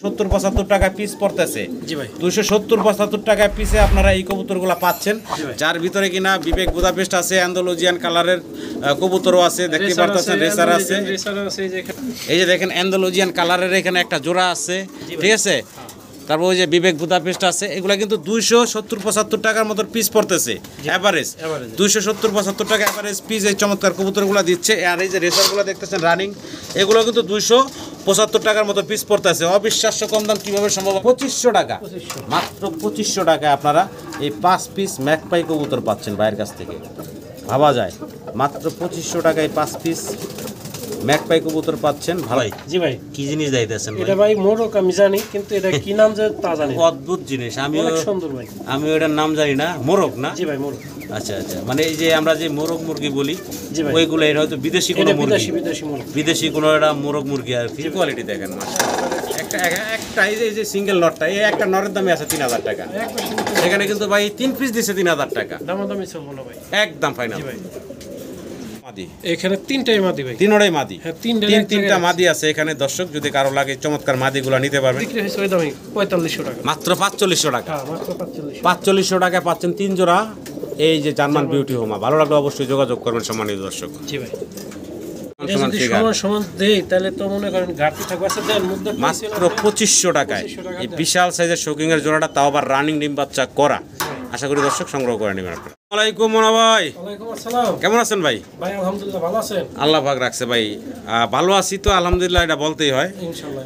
70-75 টাকা পিস পড়তেছে। জি ভাই 270-75 টাকা পিসে আপনারা এই কবুতরগুলো পাচ্ছেন, যার ভিতরে কিনা বিবেক বুদাপেস্ট আছে, অ্যান্ডালুজিয়ান কালারের কবুতরও আছে, দেখতে পারতেছেন, রেসার আছে। এই যে দেখেন অ্যান্ডালুজিয়ান কালারের এখানে একটা জোড়া আছে, ঠিক আছে। তারপর ওই যে বিবেক বুদাপেস্ট আছে, এগুলো কিন্তু 270-75 টাকার মতো পিস পড়তেছে এভারেজ। 270-75 টাকা এভারেজ পিস এই চমৎকার কবুতরগুলো দিচ্ছে। আর এই যে রেসারগুলো দেখতেছেন রানিং, এগুলো কিন্তু 275 টাকার মতো পিস পড়তেছে। অবিশ্বাস্য কম দাম কীভাবে সম্ভব? 2500 টাকা, মাত্র 2500 টাকায় আপনারা এই 5 পিস ম্যাকপাই কবুতর পাচ্ছেন ভাইয়ের কাছ থেকে। ভাবা যায়, মাত্র 2500 টাকায় 5 পিস ম্যাকপাই কবুতর পাচ্ছেন। ভাই জি ভাই কি জিনিস দিতেছেন? এটা ভাই মোরক আমি জানি, কিন্তু এটা কি নাম যে তা জানি না। অদ্ভুত জিনিস, আমি অনেক সুন্দর ভাই। আমি ওটার নাম জানি না। মোরগ না? জি ভাই মোরক। আচ্ছা আচ্ছা, মানে এই যে আমরা যে মোরগ মুরগি বলি জি ভাই, ওইগুলো, এটা হয়তো বিদেশি কোনো মুরগি, বিদেশি মোরগ, বিদেশি কোনো একটা মোরগ মুরগি। আর কি কোয়ালিটি দেখেন, একটা এই যে সিঙ্গেল নটটা, এই একটা নরের দামে আছে 3000 টাকা। এখানে কিন্তু ভাই 3 পিস দিছে 3000 টাকা, দামাদামি চলবো না ভাই, একদম ফাইনাল। এখানে তিনটাই মাদি ভাই, তিনটাই মাদি। হ্যাঁ তিনটা মাদি আছে এখানে। দর্শক যদি কারো লাগে চমৎকার মাদিগুলো নিতে পারবেন। বিক্রি হয়েছে ওই দামে 4500 টাকা, মাত্র 4500 টাকা। হ্যাঁ মাত্র 4500 টাকায় পাচ্ছেন 3 জোড়া এই যে জার্মান বিউটি হোমা। ভালো লাগলে অবশ্যই যোগাযোগ করবেন সম্মানিত দর্শক। জি ভাই, সমান দেই তাহলে তো মনে করেন ঘাটতি থাকবে। আচ্ছা দেন মধ্যে মাত্র 2500 টাকায় এই বিশাল সাইজের শোকিং এর জোড়াটা, তাও আবার রানিং ডিম বাচ্চা করা। আশা করি দর্শক সংগ্রহ করে নেবেন আপনারা। আসসালামু আলাইকুম মোনা ভাই। ওয়ালাইকুম আসসালাম। কেমন আছেন ভাই? ভাই আলহামদুলিল্লাহ ভালো আছেন? আল্লাহ পাক রাখছে ভাই, ভালো আছি তো আলহামদুলিল্লাহ, এটা বলতেই হয়। ইনশাআল্লাহ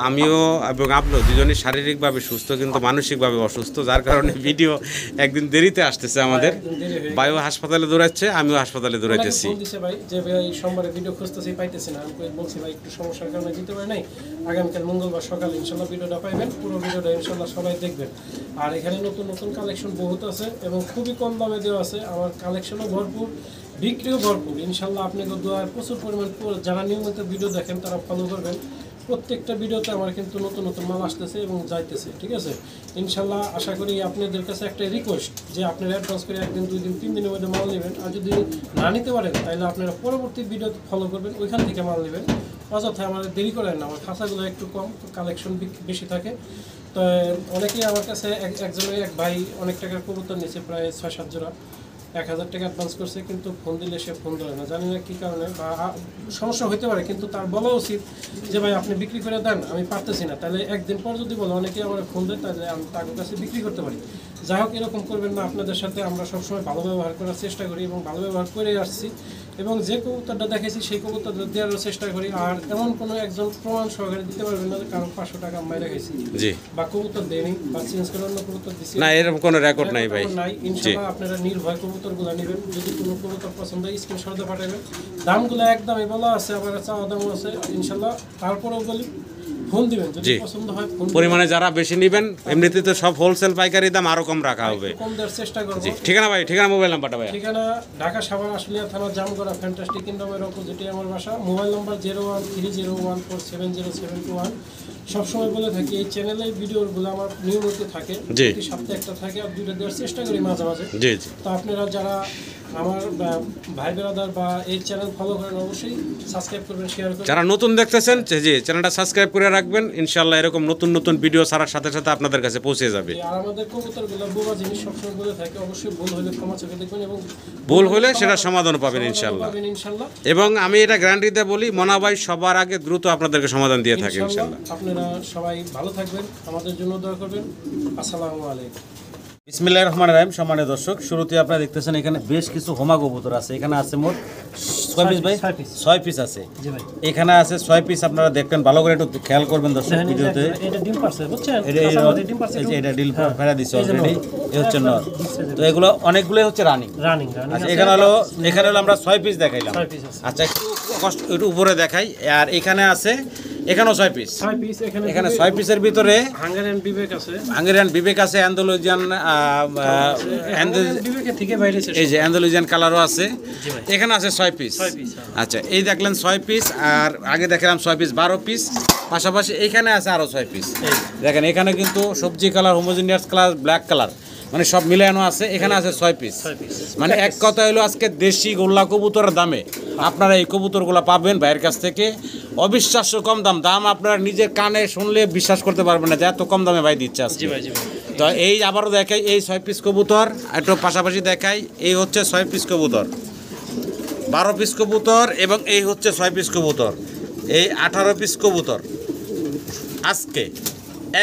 আমিও এবং আপনিও দুজনই শারীরিকভাবে সুস্থ কিন্তু মানসিকভাবে অসুস্থ, যার কারণে ভিডিও একদিন দেরিতে আসতেছে আমাদের। ভাইও হাসপাতালে দৌড়াচ্ছে, আমিও হাসপাতালে দৌড়াইতেছি। ভাই যে ভাই সোমবারে ভিডিও খুঁজতেছি পাইতেছি না, আমি বলছি ভাই একটু সমস্যার কারণে দিতে পারি নাই। আগামীকাল মঙ্গলবার সকালে ইনশাআল্লাহ ভিডিওটা পাইবেন, পুরো ভিডিওটা ইনশাআল্লাহ সবাই দেখবেন। আর এখানে নতুন নতুন কালেকশন বহুত আছে এবং খুবই কম দামে দেওয়া আছে। আমার কালেকশনও ভরপুর, বিক্রিও ভরপুর ইনশাআল্লাহ। আপনাদের দোয়ার প্রচুর পরিমাণ, যারা নিয়মিত ভিডিও দেখেন তারা ফলো করবেন। প্রত্যেকটা ভিডিওতে আমার কিন্তু নতুন নতুন মাল আসতেছে এবং যাইতেছে, ঠিক আছে ইনশাআল্লাহ। আশা করি আপনাদের কাছে একটা রিকোয়েস্ট যে আপনারা অ্যাডভান্স করে 1 দিন 2 দিন 3 দিনের মধ্যে মাল নেবেন। আর যদি না নিতে পারেন তাহলে আপনারা পরবর্তী ভিডিও ফলো করবেন, ওইখান থেকে মাল নেবেন। অযথায় আমাদের দেরি করেন না, আমার খাঁচাগুলো একটু কম, কালেকশন বেশি থাকে। তো অনেকেই আমার কাছে একজনের এক ভাই অনেক টাকার কবুতর নিয়েছে, প্রায় 6-7 জোড়া, 1000 টাকা অ্যাডভান্স করছে, কিন্তু ফোন দিলে সে ফোন ধরে না, জানি না কী কারণে বা সমস্যা হতে পারে। কিন্তু তার বলা উচিত যে ভাই আপনি বিক্রি করে দেন, আমি পারতেছি না। তাহলে একদিন পর যদি বলো, অনেকেই আমার ফোন দেয়, তাহলে আমি তার কাছে বিক্রি করতে পারি। যাই হোক, এরকম করবেন না। আপনাদের সাথে আমরা সবসময় ভালো ব্যবহার করার চেষ্টা করি এবং ভালো ব্যবহার করে আসছি, এবং যে কবুতরটা দেখেছি সেই কবুতরটা দেওয়ারও চেষ্টা করি। আর এমন কোনো একজন প্রমাণ সহকারে দিতে পারবেন না কারণ 500 টাকা আমি রেখেছি বা কবুতর দেয়নি বা চেঞ্জ করে অন্য কবুতর দিচ্ছি না, এরকম কোনো রেকর্ড নাই ভাই। ইনশাআল্লাহ আপনারা নির্ভয় কবুতরগুলো নেবেন। যদি কোনো কবুতর পছন্দ হয় স্ক্রিনশট দিয়ে পাঠাবেন। দামগুলো একদমই বলা আছে, আবার চাওয়া দামও আছে ইনশাআল্লাহ। তারপরেও বলি ফোন দিবেন, যদি পছন্দ হয় পরিমাণে যারা বেশি নেবেন, এমনিতে তো সব হোলসেল পাইকারি দাম আরো কম রাখা হবে, কম দেওয়ার চেষ্টা করব। ঠিকানা ভাই, ঠিকানা মোবাইল নাম্বারটা ভাই। ঠিকানা ঢাকা সাভার আশুলিয়া থানা জামগড়া ফ্যান্টাস্টিক কিংডমের অপোজিটে আমার বাসা। Mobile number 0130147071। সবসময় বলে থাকি এই চ্যানেলে ভিডিওগুলো আমার নিয়মিত থাকে, প্রতি সপ্তাহে একটা থাকে, আর 2টা দেওয়ার চেষ্টা করি মাঝে মাঝে। তো আপনারা যারা আমার ভাই ব্রাদার বা এই চ্যানেল ফলো করেন অবশ্যই সাবস্ক্রাইব করবেন, শেয়ার করবেন। যারা নতুন দেখতেছেন জি চ্যানেলটা সাবস্ক্রাইব করে রাখবেন, ইনশাআল্লাহ এরকম নতুন নতুন ভিডিও ছাড়ার সাথে সাথে আপনাদের কাছে পৌঁছে যাবে। আর আমাদের কবুতরগুলো বোবা জিনিস সবসময় বলে থাকে, অবশ্যই ভুল হলে ক্ষমা চোখে দেখবেন এবং ভুল হলে সেটা সমাধান পাবেন ইনশাআল্লাহ। এবং আমি এটা গ্যারান্টি দিয়ে বলি, মনা ভাই সবার আগে দ্রুত আপনাদেরকে সমাধান দিয়ে থাকে ইনশাআল্লাহ। আপনারা সবাই ভালো থাকবেন, আমাদের জন্য দোয়া করবেন। আসসালামু আলাইকুম। বিসমিল্লাহির রহমানির রহিম। সম্মানিত দর্শক, শুরুতে আপনারা দেখতেছেন এখানে বেশ কিছু হোমা কবুতর আছে। এখানে আছে মোট 6 পিস ভাই, 6 পিস আছে এখানে আছে 6 পিস। আপনারা দেখবেন ভালো করে একটু খেয়াল করবেন দর্শক ভিডিওতে। এটা ডিম পারছে বুঝছেন, এটা ডিল ফেরা দিছে অলরেডি, এই হচ্ছে নর। তো এগুলো অনেকগুলোই হচ্ছে রানিং। আচ্ছা এখানে হলো আমরা 6 পিস দেখাইলাম। আচ্ছা একটু উপরে দেখাই। আর এখানে আছে, এখানেও 6 পিস। এখানে 6 পিসের ভিতরে হাঙ্গেরিয়ান বিবেক আছে, অ্যান্ডালুজিয়ান এই যে অ্যান্ডালুজিয়ান কালারও আছে। এখানে আছে 6 পিস। আচ্ছা এই দেখলেন 6 পিস, আর আগে দেখলাম 6 পিস, 12 পিস। পাশাপাশি এখানে আছে আরো 6 পিস। দেখেন এখানে কিন্তু সবজি colour, homogeneous colour, black colour, মানে সব মিলানো আছে, এখানে আছে 6 পিস। মানে এক কথা হলো আজকে দেশি গোল্লা কবুতরের দামে আপনারা এই কবুতরগুলো পাবেন ভাইয়ের কাছ থেকে। অবিশ্বাস্য কম দাম আপনারা নিজের কানে শুনলে বিশ্বাস করতে পারবেন না যে এত কম দামে ভাই দিচ্ছে আজকে। তো এই আবারও দেখাই এই 6 পিস কবুতর, একটু পাশাপাশি দেখাই। এই হচ্ছে 6 পিস কবুতর, 12 পিস কবুতর এবং এই হচ্ছে 6 পিস কবুতর, এই 18 পিস কবুতর আজকে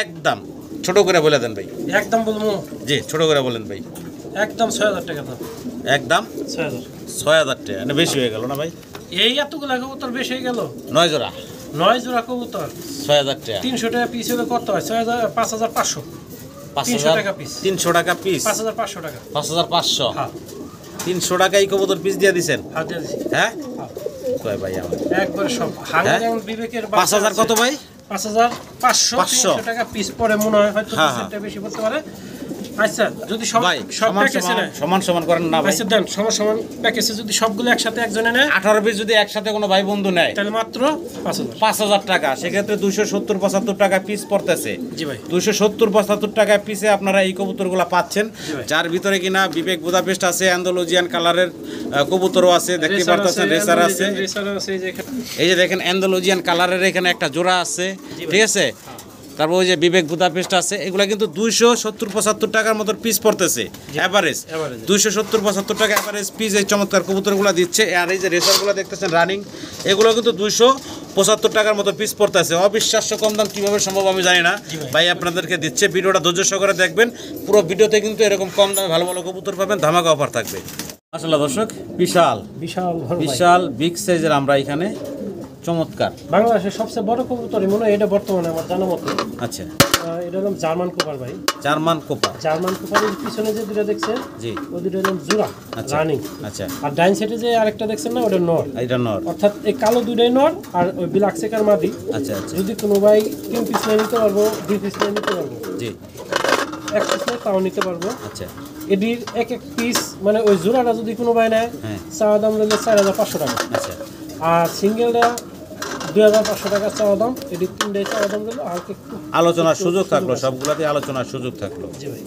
একদম ছোট করে বলে দেন ভাই। একদম বলবো জি, ছোট করে বলেন ভাই। একদম 6000 টাকা দাম। একদম 6000 টাকা, মানে বেশি হয়ে গেল না ভাই? এই এতগুলা কবুতর বেশি হয়ে গেল। 9 জোড়া 9 জোড়া কবুতর 6000 টাকা। 300 টাকা পিস হলে কত হয়? 5500। 300 টাকা পিস। 300 টাকা পিস। 5500 টাকা। 5500। হ্যাঁ 300 টাকায় কবুতর পিস দিয়ে দিছেন? হ্যাঁ দিয়ে দিছি। হ্যাঁ কয় ভাই আমার একবারে সব হাঙ্গা যেমন বিবেকের 5000 কত ভাই? 5500 300 টাকা পিস পরে মনে হয় হয়তো হ্যাঁ, সেটা বেশি পড়তে পারে। আচ্ছা যদি সব ভাই সব সমান প্যাকেজে নেয়, সমান করেন না ভাই? আচ্ছা দেন সমান প্যাকেজে যদি সবগুলো একসাথে একজনে নেয় 18 পিস যদি একসাথে কোনো ভাই বন্ধু নেয় তাহলে মাত্র 5000। 5000 টাকা, সেক্ষেত্রে 270-75 টাকা পিস পড়তেছে। জি ভাই 270-75 টাকা পিসে আপনারা এই কবুতরগুলো পাচ্ছেন, যার ভিতরে কিনা বিবেক বুদাপেস্ট আছে, অ্যান্ডালুজিয়ান কালারের কবুতরও আছে, দেখতে পারতেছেন রেসার আছে। এই যে দেখেন অ্যান্ডালুজিয়ান কালারের এখানে একটা জোড়া আছে, ঠিক আছে। তারপর ওই যে বিবেক বুদাপেস্ট আছে, এগুলা কিন্তু 270-75 টাকার মতো পিস পড়তেছে এভারেজ। 270-75 টাকা এভারেজ পিস এই চমৎকার কবুতরগুলো দিচ্ছে। আর এই যে রেসারগুলো দেখতেছেন রানিং, এগুলো কিন্তু 275 টাকার মতো পিস পড়তেছে। অবিশ্বাস্য কম দাম কীভাবে সম্ভব আমি জানি না, ভাই আপনাদেরকে দিচ্ছে। ভিডিওটা ধৈর্য সহকারে দেখবেন, পুরো ভিডিওতে কিন্তু এরকম কম দামে ভালো ভালো কবুতর পাবেন, ধামাকা অফার থাকবে। মাশাআল্লাহ দর্শক, বিশাল বিশাল বিগ সাইজের আমরা এখানে চমৎকার বাংলাদেশের সবচেয়ে বড় কবুতর মনে হয় এটা বর্তমানে আমার জানা মতো। আচ্ছা এটা নাম জার্মান কোপার ভাই। জার্মান কোপার। জার্মান কোপারের পিছনে যে দুটো দেখছেন জি, ওই দুটো নাম জোড়া রানিং। আচ্ছা, আর ডাইন সাইডে যে আরেকটা দেখছেন না ওটা নর। এটা নর, অর্থাৎ এই কালো দুইটাই নর আর ওই ব্ল্যাক চেকার মাদি। আচ্ছা আচ্ছা, যদি কোনো ভাই 3 পিস নিতে পারবো, 2 পিস নিতে পারবো, জি 1 পিস তাও নিতে পারবো। আচ্ছা, এটির এক পিস মানে ওই জোড়াটা যদি কোনো ভাই নেয় চাওয়া দাম রইলে 4500 টাকা। আচ্ছা, আর সিঙ্গেলটা 2500 টাকা চাওয়া দাম। এটি 3টাই চাওয়া দাম রইল। আর একটু আলোচনার সুযোগ থাকলো, সবগুলাতে আলোচনার সুযোগ থাকলো। জি ভাই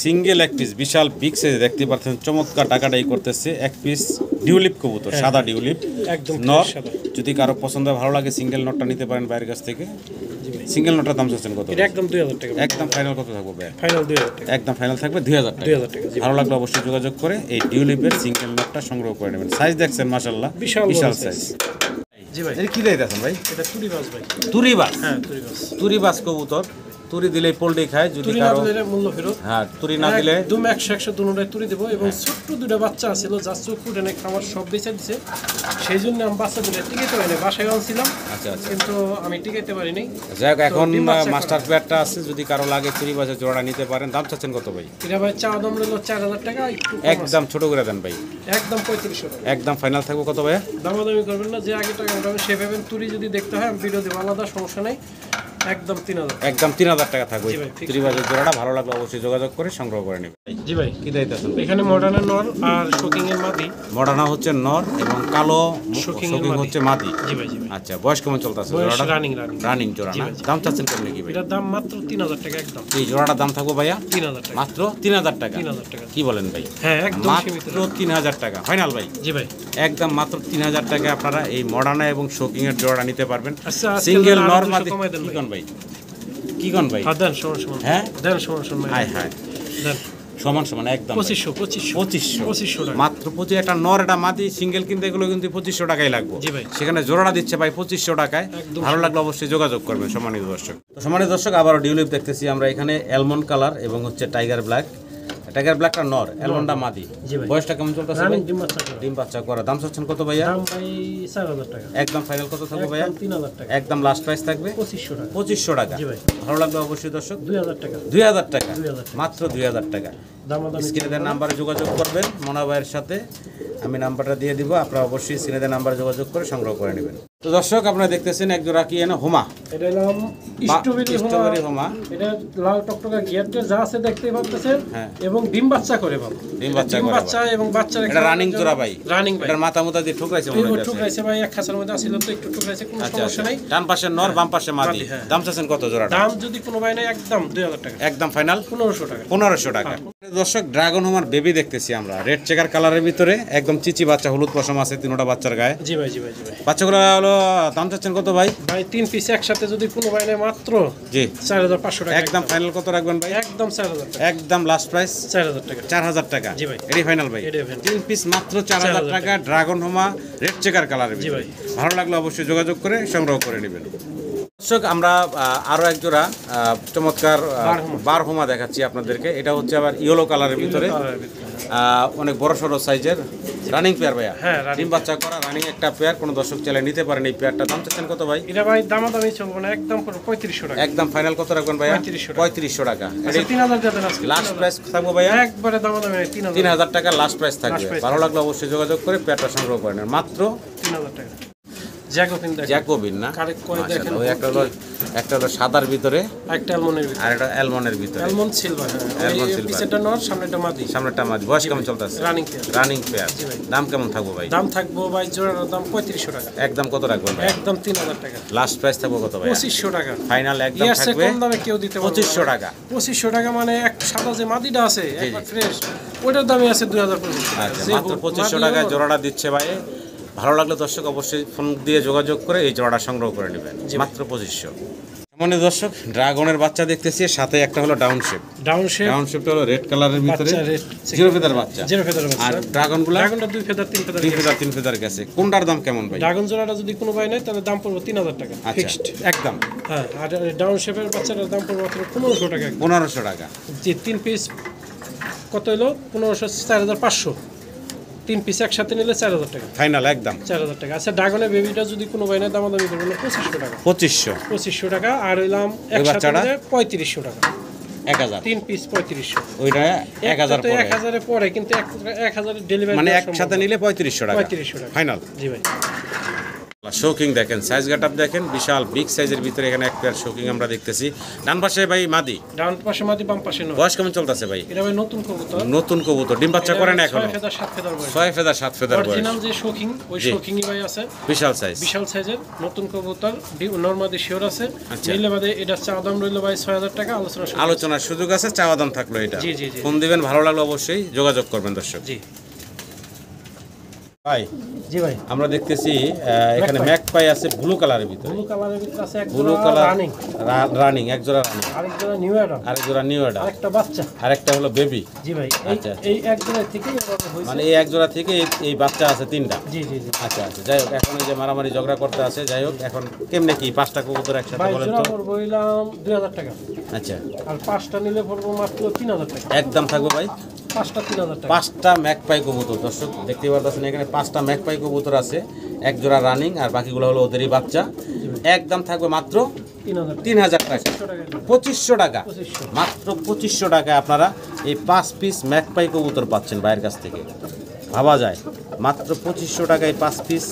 সিঙ্গেল এক পিস বিশাল বিগ সাইজ দেখতে পাচ্ছেন, চমৎকার টাকাটাই করতেছে। এক পিস ডিউলিপ কবুতর, সাদা ডিউলিপ একদম নর। সাদা। যদি কারো পছন্দ ভালো লাগে সিঙ্গেল নটটা নিতে পারেন বাইরের কাছ থেকে। সিঙ্গেল নটটার দাম চাচ্ছেন কত? এটা একদম 2000 টাকা। একদম ফাইনাল কত থাকবে ভাই? ফাইনাল 2000 টাকা। একদম ফাইনাল থাকবে 2000 টাকা। 2000 টাকা। ভালো লাগলে অবশ্যই যোগাযোগ করে এই ডিউলিপের সিঙ্গেল নটটা সংগ্রহ করে নেবেন। সাইজ দেখছেন মাশাআল্লাহ বিশাল সাইজ। জি ভাই এটা কি দিতেছেন ভাই? এটা তুরিবাজ ভাই। তুরিবাজ? হ্যাঁ তুরিবাজ। তুরিবাজ কবুতর, তুরি দিলেই পোল্ট্রি খায়। যদি তুরি না কারো দিলে মূল্য ফেরত। হ্যাঁ, তুরি না দিলে একদম 100 দুটোটাই তুরি দেবো। এবং ছোট্ট দুটো বাচ্চা ছিল যার চোখ ফুটে নাই, খাবার সব বেঁচে দিছে। সেই জন্য আমি বাচ্চা দুটো টিকাইতে পারিনি, বাসায় আনছিলাম। আচ্ছা আচ্ছা, কিন্তু আমি টিকাইতে পারিনি। যাই হোক, এখন মাস্টার প্যাডটা আছে, যদি কারো লাগে তুরিবাজের জোড়া নিতে পারেন। দাম চাচ্ছেন কত ভাই? এটা ভাই চাওয়া দাম রইল 4000 টাকা। একটু কম আছে। একদম ছোট করে দেন ভাই। একদম 3500 টাকা। একদম ফাইনাল থাকবে কত ভাই? দামাদামি করবেন না, যে আগে টাকা উঠাবেন সে পাবেন। তুরি যদি দেখতে হয় আমি ভিডিও দেবো, আলাদা সমস্যা নেই। একদম 3000। একদম 3000 টাকা থাকবে। জি ভাই, তুরিবাজের জোড়াটা ভালো লাগলে অবশ্যই যোগাযোগ করে সংগ্রহ করে নেবেন। জি ভাই কি দিতেছেন? এখানে মডার্নের নর আর শোকিং এর মাদি। মডার্না হচ্ছে নর এবং কালো শোকিং হচ্ছে মাদি। জি ভাই জি ভাই। আচ্ছা, বয়স কেমন চলতেছে জোড়াটা? রানিং জোড়া না? দাম চাচ্ছেন কেমন কি ভাই? এটার দাম মাত্র 3000 টাকা। একদম এই জোড়াটার দাম থাকবে ভাইয়া 3000 টাকা। মাত্র 3000 টাকা। 3000 টাকা। কি বলেন ভাই? হ্যাঁ একদম সীমিত। মাত্র 3000 টাকা ফাইনাল ভাই। জি ভাই একদম মাত্র 3000 টাকা আপনারা এই মডার্না এবং শোকিং এর জোড়া নিতে পারবেন। আচ্ছা সিঙ্গেল নর মাদি। কি কোন ভাই? দেন সমান। হ্যাঁ দেন সমান। হাই হাই, দেন সমান একদম 2500 টাকা। মাত্র 25। একটা নর একটা মাদি সিঙ্গেল কিনতে এগুলো কিন্তু 2500 টাকাই লাগবে। জি ভাই। সেখানে জোড়াটা দিচ্ছে ভাই 2500 টাকায়। ভালো লাগলে অবশ্যই যোগাযোগ করবেন সম্মানিত দর্শক। তো সম্মানিত দর্শক, আবারও ডিউলিপ দেখতেছি আমরা এখানে, অ্যালমন্ড কালার এবং হচ্ছে টাইগার ব্ল্যাক। টাইগার ব্ল্যাকটা নর, অ্যালমন্ডটা মাদি। বয়সটা কেমন চলতেছে ভাই? ডিম বাচ্চা করা। দাম চাচ্ছেন কত ভাইয়া? দাম ভাই 4000 টাকা। একদম ফাইনাল কত থাকবে ভাইয়া? 3000 টাকা। একদম লাস্ট প্রাইস থাকবে 2500 টাকা। 2500 টাকা। জি ভাই। ভালো লাগলে অবশ্যই দর্শক 2000 টাকা। 2000 টাকা, 2000 টাকা। মাত্র 2000 টাকা। দামাদামি স্ক্রিনে দেওয়া নাম্বারে যোগাযোগ করবেন মনা ভাইয়ের সাথে। আমি নাম্বারটা দিয়ে দিব, আপনারা অবশ্যই স্ক্রিনে দেওয়া নাম্বারে যোগাযোগ করে সংগ্রহ করে নেবেন। তো দর্শক আপনারা দেখতেছেন এক জোড়া কি এনে হোমা, এটা হলাম স্ট্রবেরি হোমা। এটা লাল টকটকা গিয়ারটা যা আছে দেখতেই পাচ্ছেন, হ্যাঁ। এবং ডিম বাচ্চা করে বাবা, ডিম বাচ্চা করে বাচ্চা এবং বাচ্চার এটা রানিং জোড়া ভাই, রানিং ভাই। এটার মাথা মুতা দিয়ে ঠুকরাইছে মনে এই হচ্ছে। ঠুকরাইছে ভাই, এক খাঁচার মধ্যে আছিল তো একটু ঠুকরাইছে, কোনো আচ্ছা সমস্যা নাই। ডান পাশে নর, বাম পাশে মাদি। মাদি, হ্যাঁ। দাম চাচ্ছেন কত জোড়াটা? দাম যদি কোনো ভাই নাই একদম 2000 টাকা, একদম ফাইনাল 1500 টাকা। 1500 টাকা। দর্শক ড্রাগন হোমার বেবি দেখতেছি আমরা, রেড চেকার কালারের ভিতরে একদম চিচি বাচ্চা, হলুদ পশম আছে তিনটা বাচ্চার গায়ে। জি ভাই, জি ভাই, জি ভাই। বাচ্চাগুলো হলো দাম চাচ্ছেন কত ভাই? ভাই 3 পিস একসাথে যদি কোনো ভাই নাই মাত্র জি 4500 টাকা। একদম ফাইনাল কত রাখবেন ভাই? একদম 4000 টাকা, একদম লাস্ট প্রাইস 4000 টাকা। 4000 টাকা। জি ভাই। এটাই ফাইনাল ভাই। এটাই final। 3 পিস মাত্র 4000 টাকা, ড্রাগন হোমা রেড চেকার কালারের জি ভিতরে। ভাই। ভালো লাগলে অবশ্যই যোগাযোগ করে সংগ্রহ করে নেবেন। দর্শক আমরা আরো এক জোড়া চমৎকার বার হোমা দেখাচ্ছি আপনাদেরকে। এটা হচ্ছে আবার ইয়েলো কালারের ভিতরে, অনেক বড় সড়ো সাইজের রানিং পেয়ার ভাইয়া। হ্যাঁ, ডিম বাচ্চা করা রানিং একটা পেয়ার, কোনো দর্শক চাইলে নিতে পারেন এই পেয়ারটা। দাম চাচ্ছেন কত ভাই? এটা ভাই দামাদামি চলবে না, একদম 3500 টাকা। একদম ফাইনাল কত রাখবেন ভাইয়া? 3500 3500 টাকা। টাকা। আচ্ছা 3000 দেন আজকে। লাস্ট প্রাইস থাকবো ভাইয়া একবারে দামাদামি 3000 3000 টাকা লাস্ট প্রাইস থাকবে। price ভালো লাগলে অবশ্যই যোগাযোগ করে পেয়ারটা সংগ্রহ করে নেন মাত্র 3000 টাকা। জ্যাকোবিন দেখেন, জ্যাকোবিন না? কারেক্ট করে মাশাআল্লাহ। দেখেন। ওই একটা হলো সাদার ভিতরে একটা অ্যালমন্ডের ভিতরে, আর একটা অ্যালমন্ডের ভিতরে। Almond silver. অ্যালমন্ড এই সিলভার। পিছেরটা নর, সামনেটা মাদি। সামনেটা মাঝ। বয়স কেমন চলতেছে? Running pair. Running pair. জি ভাই। দাম কেমন থাকবো ভাই? দাম থাকবো ভাই জোড়ার দাম 3500 টাকা। একদম কত রাখবেন ভাই? একদম 3000 টাকা। লাস্ট প্রাইস থাকবো কত ভাই? 2500 টাকা। ফাইনাল একদম ইয়ার চেয়ে থাকবে কম দামে কেউ দিতে পারবে না। 2500 টাকা। 2500 টাকা মানে এক সাদা যে মাদিটা আছে একবার ফ্রেশ, ওটার দামই আছে 2025 টাকা। আচ্ছা যে মাত্র 2500 মাদি টাকায় হলো, জোড়াটা দিচ্ছে ভাই। ভালো লাগলে দর্শক অবশ্যই ফোন দিয়ে যোগাযোগ করে এই জোড়াটা সংগ্রহ করে নেবেন মাত্র 2500। মানে দর্শক ড্রাগনের বাচ্চা দেখতেছি, সাথে একটা হলো down shape. Down shape down শেপটা হলো রেড কালারের ভিতরে, বাচ্চা red, জিরো ফেদার বাচ্চা। জিরো ফেদার বাচ্চা। আর ড্রাগনগুলো ড্রাগনটা 2 ফেদার 3 ফেদার। 3 ফেদার গেছে। কোনটার দাম কেমন ভাই? ড্রাগন জোড়াটা যদি কোনো ভাই নেয় তাহলে দাম পড়বে 3000 টাকা আচ্ছা ফিক্সড। একদম। হ্যাঁ, আর ডাউন শেপের বাচ্চাটার দাম পড়বে মাত্র 1500 টাকা। 1500 টাকা। যে 3 পিস কত হলো? 1500 4500। 3 পিস একসাথে নিলে 4000 টাকা। ফাইনাল একদম 4000 টাকা। আচ্ছা ড্রাগনের বেবিটা যদি কোনো ভাই নেয় দামাদামি করবে না 2500 টাকা। 2500। 2500 টাকা। আর হইলাম একসাথে বাচ্চাটা? নিলে 3500 টাকা। 1000। 3 পিস 3500। ওইটা 1000 তো পড়ে। 1000 এর পরে, কিন্তু 1000 এর ডেলিভারি মানে একসাথে নিলে 3500 টাকা 3500 টাকা। ফাইনাল। জি ভাই। শোকিং দেখেন, সাইজ গেটআপ দেখেন, বিশাল বিগ সাইজের ভিতরে এখানে এক পেয়ার শোকিং আমরা দেখতেছি। ডান পাশে ভাই মাদি। ডান পাশে মাদি, বাম পাশে নর। বয়স কেমন চলতেছে ভাই? এটা ভাই নতুন কবুতর। নতুন কবুতর, ডিম বাচ্চা করে না এখনো? 6 ফেদার 7 ফেদার বয়স। 6 ফেদার 7 ফেদার বয়স। অরিজিনাল যে শোকিং, ওই জি। শোকিংই ভাই আছে। বিশাল সাইজ। বিশাল সাইজের নতুন কবুতর, নরমাদি শিওর আছে। আচ্ছা। নিলে বাদে এটা চা দাম রইল ভাই 6000 টাকা। আলোচনা শুরু। আলোচনার সুযোগ আছে, চাওয়া দাম থাকলো এটা। জি, জি, জি। ফোন দিবেন, ভালো লাগলো অবশ্যই যোগাযোগ করবেন দর্শক। জি ভাই জি ভাই। আমরা দেখতেছি এখানে ম্যাকপাই আছে ব্লু কালারের ভিতরে। ব্লু কালারের ভিতরে আছে এক ব্লু জোড়া কালার রানিং, রানিং, এক জোড়া রানিং, আরেক জোড়া নিউ অ্যাডাম, আরেক জোড়া নিউ অ্যাডাল্ট, আরেকটা বাচ্চা। আরেকটা হলো বেবি। জি ভাই। আচ্ছা, এই এক জোড়া থেকে এভাবে হইছে। মানে এই এক জোড়া থেকে এই বাচ্চা আছে 3টা। জি জি জি। আচ্ছা আচ্ছা, যাই হোক এখন এই যে মারামারি ঝগড়া করতে আছে, যাই হোক এখন কেমনে কি 5টা কবুতর একসাথে ভাই বলেন জোড়া তো? পড়বো হইলাম 2000 টাকা। আচ্ছা আর 5টা নিলে পড়বো মাত্র 3000 টাকা। একদম থাকবে ভাই 5টা 3000 টাকা। 5টা ম্যাকপাই কবুতর। দর্শক দেখতে পারতেছেন এখানে 5টা ম্যাকপাই কবুতর আছে, এক জোড়া রানিং আর বাকিগুলো হলো ওদেরই বাচ্চা। একদম থাকবে মাত্র 3000 টাকা। 2500 টাকা। 2500 টাকা। 2500। মাত্র 2500 টাকায় আপনারা এই 5 পিস ম্যাকপাই কবুতর পাচ্ছেন বাইরের কাছ থেকে। ভাবা যায়, মাত্র 2500 টাকায় 5 পিস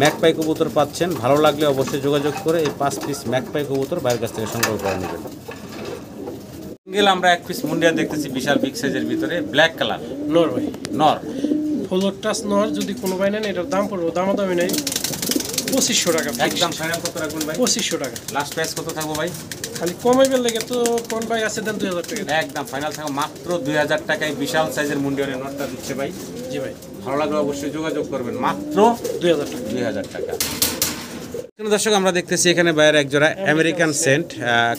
ম্যাকপাই কবুতর পাচ্ছেন। ভালো লাগলে অবশ্যই যোগাযোগ করে এই 5 পিস ম্যাকপাই কবুতর বাইরের কাছ থেকে সংগ্রহ করে নেবেন। সিঙ্গেল আমরা এক পিস মুন্ডিয়া দেখতেছি বিশাল বিগ সাইজের ভিতরে, ব্ল্যাক কালার, নর ভাই। নর। ফলোর টাচ নর যদি কোনো ভাই নেন এটার দাম পড়বো দামাদামি নেই 2500 টাকা। একদম ফাইনাল কত রাখবেন ভাই? 2500 টাকা। লাস্ট প্রাইস কত থাকবো ভাই? খালি কমাইবেন লেগে তো কোন ভাই আছে দেন 2000 টাকা। একদম ফাইনাল থাকবে মাত্র 2000 টাকায় বিশাল সাইজের মুন্ডিয়ানের নটটা দিচ্ছে ভাই। জি ভাই। ভালো লাগলে অবশ্যই যোগাযোগ করবেন মাত্র 2000 টাকা। 2000 টাকা। দর্শক আমরা দেখতেছি এখানে বাইরে এক জোড়া আমেরিকান সেন্ট,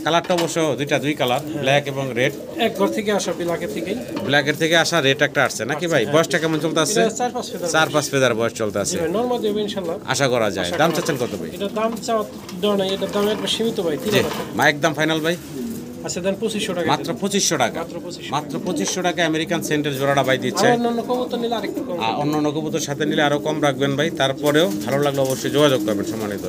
কালারটা অবশ্য দুই কালার, ব্ল্যাক এবং রেড। এক ঘর থেকে আসা বিলাকের থেকেই। ব্ল্যাকের থেকে আসা রেড একটা আসছে নাকি ভাই? বয়সটা কেমন চলতে আছে? এটা 4-5 ফেদার। 4-5 ফেদার বয়স চলতে আছে, জি ভাই নরমাল দেব ইনশাআল্লাহ। আশা করা যায়। দাম চাচ্ছেন কত ভাই? এটা দাম চাও দাও না, এটা দাম একবার সীমিত ভাই 3000 টাকা। মা একদম ফাইনাল ভাই আচ্ছা দেন 2500 টাকা। মাত্র 2500 টাকা। মাত্র 2500। মাত্র 2500 টাকা আমেরিকান সেন্টের জোড়াটা ভাই দিচ্ছে। আর অন্যান্য কবুতর নিলে আরেকটু কম। অন্য নকবুতর সাথে নিলে আরো কম রাখবেন ভাই, তারপরেও ভালো লাগলে অবশ্যই যোগাযোগ করবেন। সম্মানিত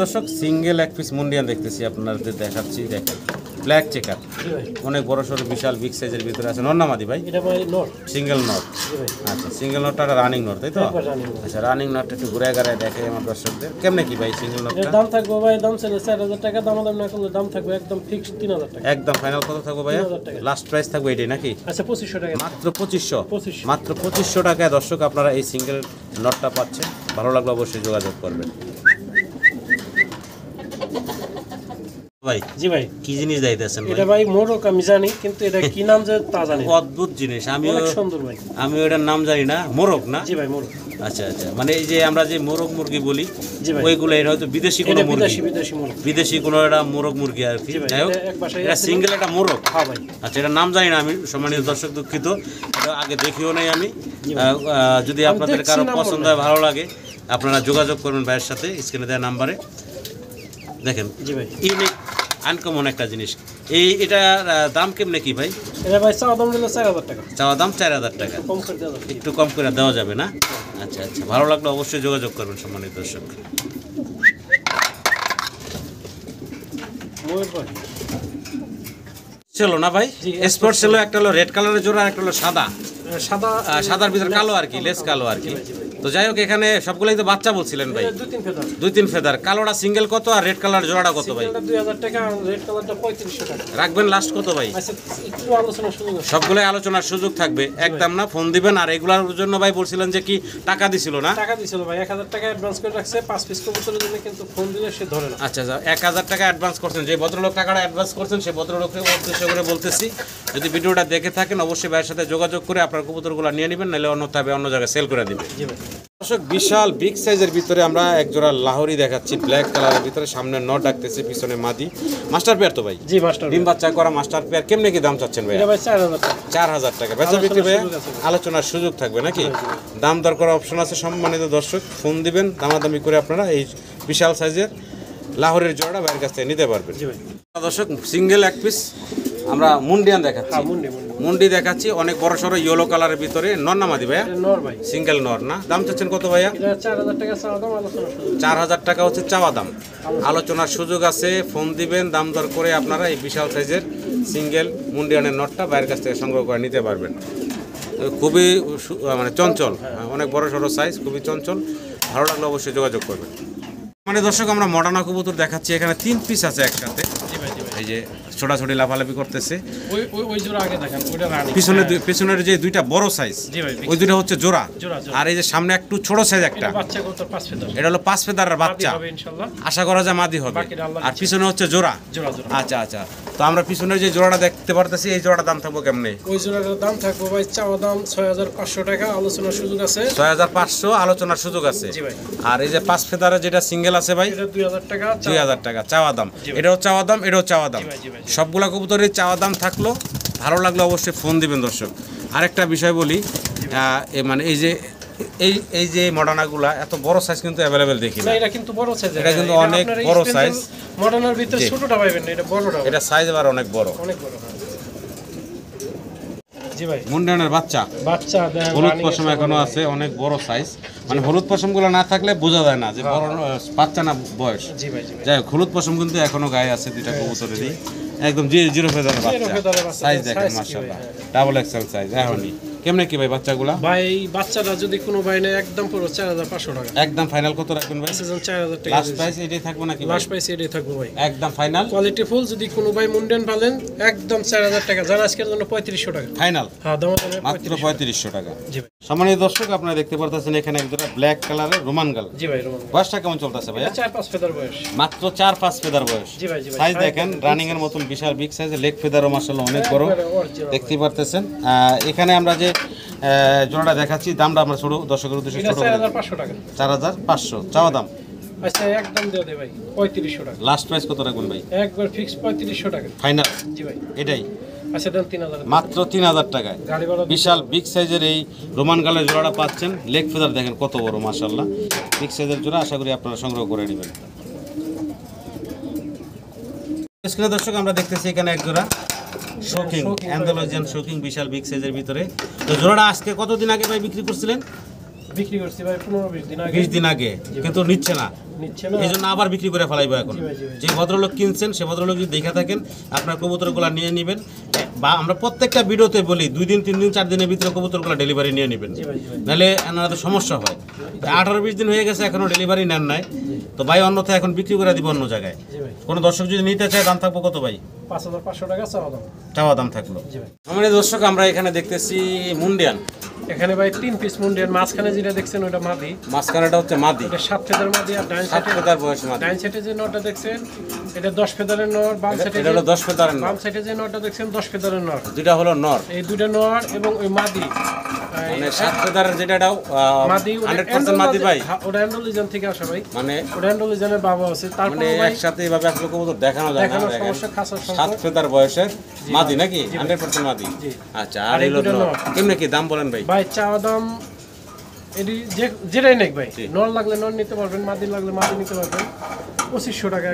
দর্শক, সিঙ্গেল এক পিস মুন্ডিয়ান দেখতেছি আপনাদের দেখাচ্ছি। দেখেন ব্ল্যাক চেকার, জি ভাই অনেক বড় সড়ো বিশাল বিগ সাইজের ভিতরে আছে। নর না মাদি ভাই? এটা ভাই নর। সিঙ্গেল নর। জি ভাই আচ্ছা, সিঙ্গেল নটটা রানিং নর তাই তো? একবার রানিং। আচ্ছা, রানিং নটটা একটু ঘুরে গাড়ায় দেখে আমার দর্শকদের। কেমনে কি ভাই সিঙ্গেল এর নটটা? দাম থাকবে ভাই, দাম ছিল 4000 টাকা, দাম না করলে দাম থাকবে একদম ফিক্সড 3000 টাকা। একদম ফাইনাল কত থাকবে ভাইয়া? 3000 টাকা। লাস্ট প্রাইস থাকবে এটাই নাকি? আচ্ছা 2500 টাকা। মাত্র 2500। 2500 মাত্র 2500 টাকায় দর্শক আপনারা এই সিঙ্গেল নটটা পাচ্ছেন। ভালো লাগলে অবশ্যই যোগাযোগ করবেন ভাই। জি ভাই কি জিনিস দিতেছেন ভাই? এটা ভাই মোরক আমি জানি, কিন্তু এটা কি নাম যে তা জানি না। অদ্ভুত জিনিস, আমি অনেক সুন্দর ভাই। আমি ওটার নাম জানি না। মোরগ না? জি ভাই মোরক। আচ্ছা আচ্ছা, মানে এই যে আমরা যে মোরগ মুরগি বলি জি ভাই ওইগুলো এটা হয়তো বিদেশি কোনো এটা মুরগি, বিদেশি মোরক। বিদেশি কোনো একটা মোরগ মুরগি আর কি। জি ভাই যাই হোক, এটা এক বাসায় এটা আছে। সিঙ্গেল একটা মোরগ। হ্যাঁ ভাই আচ্ছা, এটার নাম জানি না আমি, সম্মানিত দর্শক দুঃখিত, এটা আগে দেখিও নাই আমি। যদি আপনাদের দেখছি কারো নাম পছন্দ মনে হয়, ভালো লাগে, আপনারা যোগাযোগ করবেন ভাইয়ের সাথে স্ক্রিনে দেওয়া নাম্বারে। দেখেন জি ভাই ইউনিক আনকমন একটা জিনিস। এটার দাম কেমনে কি ভাই? এটা ভাই চাওয়া দাম দিলে 4000 টাকা, চাওয়া দাম 4000 টাকা, কম করে দেওয়া যাবে। একটু কম করে দেওয়া যাবে না? আচ্ছা আচ্ছা, ভালো লাগলে অবশ্যই যোগাযোগ করবেন সম্মানিত দর্শক। ময়ূর পাখি ছিল না ভাই? জি, স্পোর্টস ছিল, একটা হলো রেড কালারের জোড়া, আর একটা হলো সাদা। সাদা সাদার ভিতর কালো আর কি, লেস কালো আর কি। তো যাই হোক, এখানে সবগুলাই তো বাচ্চা বলছিলেন ভাই? 2-3 ফেদার। 2-3 ফেদার। কালোটা সিঙ্গেল কত আর রেড কালার জোড়াটা কত ভাই? সিঙ্গেলটা 2000 টাকা আর রেড কালারটা 3500 টাকা। রাখবেন লাস্ট কত ভাই? আচ্ছা একটু আলোচনা শুরু করুন। সবগুলাই আলোচনার সুযোগ থাকবে, একদম না? ফোন দিবেন। আর এগুলার জন্য ভাই বলছিলেন যে কি টাকা দিছিল না? টাকা দিছিল ভাই 1000 টাকা অ্যাডভান্স করে রাখছে 5 পিস কবুতরের জন্য, কিন্তু ফোন দিলে সে ধরে না। আচ্ছা আচ্ছা, 1000 টাকা অ্যাডভান্স করছেন। যে ভদ্রলোক টাকাটা অ্যাডভান্স করছেন সেই ভদ্রলোককে উদ্দেশ্য করে বলতেছি, যদি ভিডিওটা দেখে থাকেন অবশ্যই ভাইয়ের সাথে যোগাযোগ করে আপনার কবুতরগুলো নিয়ে নেবেন, নাহলে অন্যথায় অন্য জায়গায় সেল করে দিবেন। জি ভাই দর্শক, বিশাল বিগ সাইজের ভিতরে আমরা এক জোড়া লাহোরি দেখাচ্ছি, ব্ল্যাক কালারের ভিতরে। সামনে নট ডাকতেছে, পিছনে মাদি। মাস্টার পেয়ার তো ভাই? জি মাস্টার। ডিম বাচ্চা করা মাস্টার পেয়ার। কেমনে কি দাম চাচ্ছেন ভাই? এটা ভাই 4000 টাকা। 4000 টাকা বেচা বিক্রি ভাই? সুযোগ আছে। আলোচনার সুযোগ থাকবে নাকি? দাম দর করার অপশন আছে। সম্মানিত দর্শক, ফোন দিবেন, দামাদামি করে আপনারা এই বিশাল সাইজের লাহোরের জোড়াটা ভাইয়ের কাছ থেকে নিতে পারবেন। জি ভাই দর্শক, সিঙ্গেল এক পিস আমরা মুন্ডিয়ান দেখাচ্ছি। হ্যাঁ মুন্ডি মুন্ডি দেখাচ্ছি, অনেক বড় সড়ো ইয়েলো কালারের ভিতরে। নর না মাদি ভাইয়া? এটা নর ভাই। সিঙ্গেল নর না? দাম চাচ্ছেন কত ভাইয়া? এটা 4000 টাকা চাওয়া দাম, আলোচনা শুরু। 4000 টাকা হচ্ছে চাওয়া দাম, আলোচনার সুযোগ আছে। ফোন দিবেন, দাম দর করে আপনারা এই বিশাল সাইজের সিঙ্গেল মুন্ডিয়ানের নটটা বাইরের কাছ থেকে সংগ্রহ করে নিতে পারবেন। খুবই মানে চঞ্চল, অনেক বড় সড়ো সাইজ, খুবই চঞ্চল। ভালো লাগলে অবশ্যই যোগাযোগ করবেন। মানে দর্শক, আমরা মডার্না কবুতর দেখাচ্ছি, এখানে 3 পিস আছে একসাথে। জি ভাই জি ভাই এই যে ছোটাছুটি লাফালাফি করতেছে। ওই জোড়া আগে দেখেন, ওইটা রানী। পিছনের যে দুইটা বড় সাইজ, জি ভাই ওই দুইটা হচ্ছে জোড়া। জোড়া। আর এই যে সামনে একটু ছোট সাইজ একটা, এটা বাচ্চা কত 5 ফেদার। এটা হলো 5 ফেদারের বাচ্চা। হবে ইনশাআল্লাহ। আশা করা যায় মাদি হবে। বাকিটা আল্লাহর আর ইচ্ছা। পিছনে হচ্ছে জোড়া। জোড়া। আচ্ছা আচ্ছা, তো আমরা পিছনের যে জোড়াটা দেখতে পারতেছি, এই জোড়াটার দাম থাকবো কেমনে? ওই জোড়াটার দাম থাকবে ভাই চাওয়া দাম 6500 টাকা, আলোচনার সুযোগ আছে। 6500 আলোচনার সুযোগ আছে। জি ভাই আর এই যে 5 ফেদারের যেটা সিঙ্গেল আছে ভাই, এটা 2000 টাকা। 2000 টাকা চাওয়া দাম। এটাও চাওয়া দাম, এটাও চাওয়া দাম। জি ভাই জি ভাই। সবগুলা কবুতরের চাওয়া দাম থাকলো। ভালো লাগলে অবশ্যই ফোন দিবেন দর্শক। আরেকটা বিষয় বলি, মানে এই যে মডার্নাগুলা এত বড় সাইজ কিন্তু অ্যাভেলেবেল দেখি না, না। এটা কিন্তু বড় সাইজ। এটা কিন্তু অনেক বড় সাইজ। মডার্নার ভিতরে জি। ছোটটা পাবেন না, এটা বড়টা। এটা সাইজ আবার অনেক বড়। অনেক বড়। হ্যাঁ জি ভাই মুন্ডিয়ানের বাচ্চা, বাচ্চা দেন, হলুদ রানিং পশম এখনো আছে, অনেক বড় সাইজ। মানে হলুদ পশমগুলো না থাকলে বোঝা যায় না যে বড় বাচ্চা না বয়স। জি ভাই জি ভাই। যাই হোক, হলুদ পশম কিন্তু এখনো গায়ে আছে দুইটা কবুতরেরই। একদম জিরো ফেদারের ফেদারের বাচ্চা। বাচ্চা, সাইজ দেখেন size কি মাশাআল্লাহ, ভাই? Double XL size. এখনই কেমনে কি ভাই বাচ্চাগুলা? ভাই বাচ্চাটা যদি কোনো ভাই নেয় একদম পুরো 4500 টাকা। একদম ফাইনাল কত রাখবেন ভাই? সিজন 4000 টাকা। লাস্ট প্রাইস এটাই থাকবে নাকি ভাই? লাস্ট প্রাইস এটাই থাকবে ভাই। একদম ফাইনাল কোয়ালিটি ফুল যদি কোনো ভাই মুন্ডেন পালেন একদম 4000 টাকা, যারা আজকের জন্য 3500 টাকা। ফাইনাল হ্যাঁ দাম মাত্র 3500 টাকা। জি ভাই সম্মানিত দর্শক, আপনারা দেখতে পারতেছেন এখানে একজোড়া ব্ল্যাক কালারের রোমান গাল। জি ভাই রোমান। বয়সটা কেমন চলতেছে ভাইয়া? 4-5 ফেদার বয়স। মাত্র 4-5 ফেদার বয়স। জি ভাই জি ভাই। সাইজ দেখেন রানিং এর মতন বিশাল বিগ সাইজের, লেগ ফেদারও মাশাআল্লাহ অনেক বড় দেখতেই পারতেছেন। এখানে আমরা যে জোড়াটা দেখাচ্ছি, দামটা আমরা ছোট দর্শকের উদ্দেশ্যে এটা ছোট করে 4500 টাকা। 4500 চাওয়া দাম। আচ্ছা একদম দিয়ে দে ভাই 3500 টাকা। লাস্ট প্রাইস কত রাখবেন ভাই? একবার ফিক্স 3500 টাকা। ফাইনাল জি ভাই এটাই আচ্ছা দেন 3000 মাত্র 3000 টাকায় গাড়ি ভাড়া বিশাল বিগ সাইজের এই রোমান গালের জোড়াটা পাচ্ছেন। লেগ ফেদার দেখেন কত বড় মাশাআল্লাহ, বিগ সাইজের জোড়া। আশা করি আপনারা সংগ্রহ করে নেবেন। স্ক্রিনে দর্শক আমরা দেখতেছি এখানে এক জোড়া শোকিং, অ্যান্ডালুজিয়ান শোকিং, বিশাল বিগ সাইজের ভিতরে। তো জোড়াটা আজকে কতদিন আগে ভাই বিক্রি করছিলেন? বিক্রি করছি ভাই 15-20 দিন আগে। 20 দিন আগে, কিন্তু নিচ্ছে না, নিচ্ছে না। এই জন্য আবার বিক্রি করে ফেলাইবো এখন। জি ভাই, জি ভাই। যে ভদ্রলোক কিনছেন সে ভদ্রলোক যদি দেখে থাকেন আপনার কবুতরগুলো নিয়ে নেবেন, বা আমরা প্রত্যেকটা ভিডিওতে বলি 2 দিন 3 দিন 4 দিনের ভিতরে কবুতরগুলো ডেলিভারি নিয়ে নেবেন, জি ভাই, জি ভাই। নাহলে এনাদের সমস্যা হয়। 18-20 দিন হয়ে গেছে এখনো ডেলিভারি নেন নাই, তো ভাই অন্যথায় এখন বিক্রি করে দিব অন্য জায়গায়। জি ভাই। কোনো দর্শক যদি নিতে চায় দাম থাকবো কত ভাই? 5500 টাকা চাওয়া দাম। চাওয়া দাম থাকলো। জি ভাই। আমাদের দর্শক আমরা এখানে দেখতেছি মুন্ডিয়ান, এখানে ভাই 3 পিস মুন্ডিয়ান, মাঝখানে যেটা দেখছেন ওটা মাদি, মাঝখানেটা হচ্ছে মাদি, এটা 7 ফেদার মাদি, আর ডাইন 7 সাইডে ফেদার বয়স মাদি। ডাইন সাইডে যে নটটা দেখছেন এটা 10 ফেদারের নর, বাম সাইডে এটা হলো 10 ফেদারের নর, বাম সাইডে যে নটটা দেখছেন 10 ফেদারের নর। দুইটা হলো নর, এই দুটো নর এবং ওই মাদি মানে 7 ফেদারের যেটাও মাদি 100% মাদি ভাই, ওটা অ্যান্ডোলিজান থেকে আসে ভাই, মানে ওটা অ্যান্ডোলিজানের বাবা আছে। মানে তারপরে ভাই একসাথে এইভাবে আসলে কবুতর দেখানো যায় না, দেখানোর দেখেন সমস্যা, খাসার 7 সমস্যা। ফেদার বয়সের মাদি নাকি 100% মাদি। জি। আচ্ছা, আর আর এই হলো দুটো নর, নর। কেমনে কি দাম বলেন ভাই? ভাই চাওয়া দাম এটি যেটাই নেক ভাই, জি। নর লাগলে নর নিতে পারবেন, মাদি লাগলে মাদি নিতে পারবেন। 2500 টাকা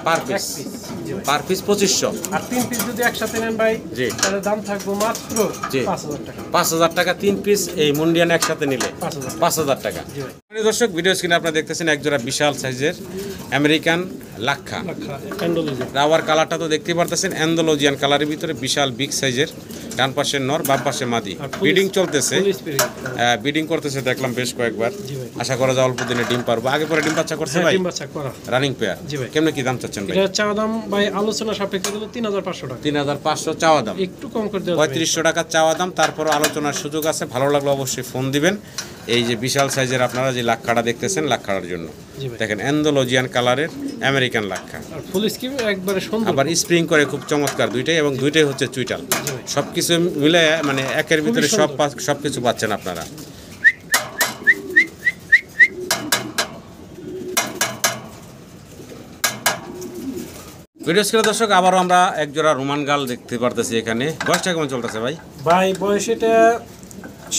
পার এক পিস, পিস। জি ভাই। Per piece 2500। আর 3 পিস যদি একসাথে নেন ভাই, জি। তাহলে দাম থাকবে মাত্র জি। 5000 টাকা। 5000 টাকা 3 পিস এই মুন্ডিয়ান একসাথে নিলে 5000 5000 টাকা। জি ভাই। প্রিয় দর্শক, ভিডিও স্ক্রিনে আপনারা দেখতেছেন একজোড়া বিশাল সাইজের আমেরিকান লাক্ষা। অ্যান্ডোলিজান। রাওয়ার কালারটা তো দেখতেই পারতেছেন, অ্যান্ডোলজিয়ান কালারের ভিতরে বিশাল বিগ সাইজের, ডান পাশে নর বাম পাশে মাদি। আর ব্রিডিং চলতেছে, ফুল স্পিরিট। ব্রিডিং করতেছে দেখলাম বেশ কয়েকবার। জি ভাই। আশা করা যায় অল্প দিনে ডিম পারবো। আগে পরে ডিম বাচ্চা করছে হ্যাঁ, ভাই, ডিম বাচ্চা করা। Running pair. জি ভাই। কেমনে কি দাম চাচ্ছেন ভাই? এটা চাওয়া দাম ভাই আলোচনা সাপেক্ষে দিলে 3500 টাকা। 3500 চাওয়া দাম, একটু কম করে দেওয়া যাবে। 3500 টাকা চাওয়া দাম, তারপর আলোচনার সুযোগ আছে। ভালো লাগলে অবশ্যই ফোন দিবেন। এই যে বিশাল সাইজের আপনারা যে লাক্ষাটা দেখতেছেন, লাক্ষাটার জন্য জি ভাই। দেখেন অ্যান্ডোলজিয়ান কালারের আমেরিকান লাক্ষা, আর ফুল স্কিম একবারে সুন্দর। আবার স্প্রিং করে খুব চমৎকার দুইটাই, এবং দুইটাই হচ্ছে চুইটাল। সবকিছু মিলে মানে একের ভিতরে সবকিছু পাচ্ছেন আপনারা। ভিডিও স্ক্রিনে দর্শক আবারও আমরা একজোড়া রোমান গাল দেখতে পারতেছি এখানে। বয়সটা কেমন চলতেছে ভাই? ভাই বয়স এটা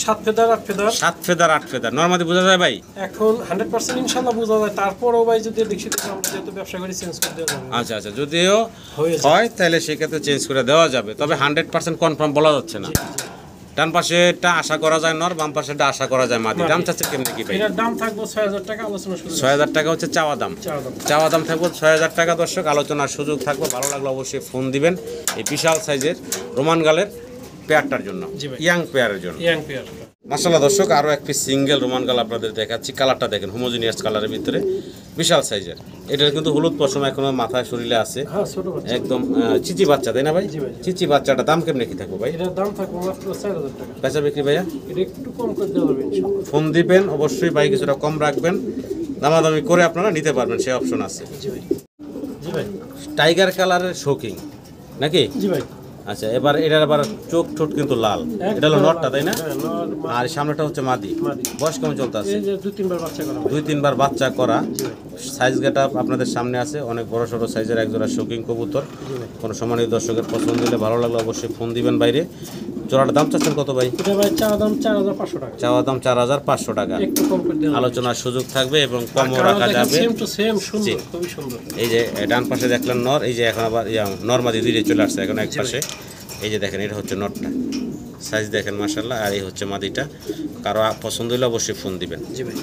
7 feather 8 feather. 7 feather 8 feather normally বোঝা যায় ভাই? এখন 100% ইনশাআল্লাহ বোঝা যায়। তারপরও ভাই যদি দেখছি তো আমরা যেহেতু ব্যবসা করি চেঞ্জ করে দেওয়া যাবে। আচ্ছা আচ্ছা, যদিও হয়ে যায়। হয় তাহলে সেক্ষেত্রে চেঞ্জ করে দেওয়া যাবে, তবে 100% কনফার্ম বলা যাচ্ছে না। ডান পাশেটা আশা করা যায় নর, বাম পাশেটা আশা করা যায় মাদি। দাম চাচ্ছে কেমনে কি ভাই? এটার দাম থাকবে 6000 টাকা, আলোচনা শুরু। 6000 টাকা হচ্ছে চাওয়া দাম। চাওয়া দাম। চাওয়া দাম থাকবে 6000 টাকা। দর্শক আলোচনার সুযোগ থাকবে, ভালো লাগলে অবশ্যই ফোন দিবেন এই বিশাল সাইজের রোমান গালের পেয়ারটার জন্য, জি ভাই। ইয়াং পেয়ারের জন্য। Young pair. মাশাআল্লাহ দর্শক, আরও একটি সিঙ্গেল রোমান গাল আপনাদের দেখাচ্ছি। কালারটা দেখেন, হোমোজিনিয়াস কালারের ভিতরে বিশাল সাইজের। এটার কিন্তু হলুদ পশম এখনো মাথায় শরীরে আছে, হ্যাঁ, ছোট বাচ্চা। একদম চিচি বাচ্চা, তাই না ভাই? জি ভাই। চিচি বাচ্চাটা দাম কেমনে কি থাকবে ভাই? এটার দাম থাকবে মাত্র 4000 টাকা। বেচা বিক্রি ভাইয়া? এটা একটু কম করে দেওয়া যাবে ইনশাআল্লাহ। ফোন দিবেন অবশ্যই ভাই, কিছুটা কম রাখবেন, দামাদামি করে আপনারা নিতে পারবেন, সেই অপশন আছে। জি ভাই। জি ভাই। টাইগার কালারের শোকিং নাকি? জি ভাই। আচ্ছা, এবার এটার আবার চোখ ঠোঁট কিন্তু লাল। এটা হলো নটটা, তাই না? হ্যাঁ, নর, আর সামনেটা হচ্ছে মাদি। মাদি। বয়স কেমন চলতে আছে? এই যে 2-3 বার বাচ্চা করা ভাই। 2-3 বার বাচ্চা করা। জি ভাই। সাইজ গেট আপ আপনাদের সামনে আছে, অনেক বড় সড়ো সাইজের একজোড়া শোকিং কবুতর। কোনো সম্মানিত দর্শকের পছন্দ হলে, ভালো লাগলে অবশ্যই ফোন দিবেন বাইরে। জোড়াটার দাম চাচ্ছেন কত ভাই? এটা ভাই চাওয়া দাম 4500 টাকা। চাওয়া দাম 4500 টাকা। একটু কম করে দেওয়া যাবে। আলোচনার সুযোগ থাকবে এবং কমও রাখা যাবে। সেম টু সেম সুন্দর, খুবই সুন্দর। এই যে ডান পাশে দেখলেন নর, এই যে এখন আবার নরমাদি দুইটাই চলে আসছে এখন এক পাশে। এই যে দেখেন, এটা হচ্ছে নটটা, সাইজ দেখেন মাশাআল্লাহ। আর এই হচ্ছে মাদিটা। কারো পছন্দ হলে অবশ্যই ফোন দিবেন। জি ভাই।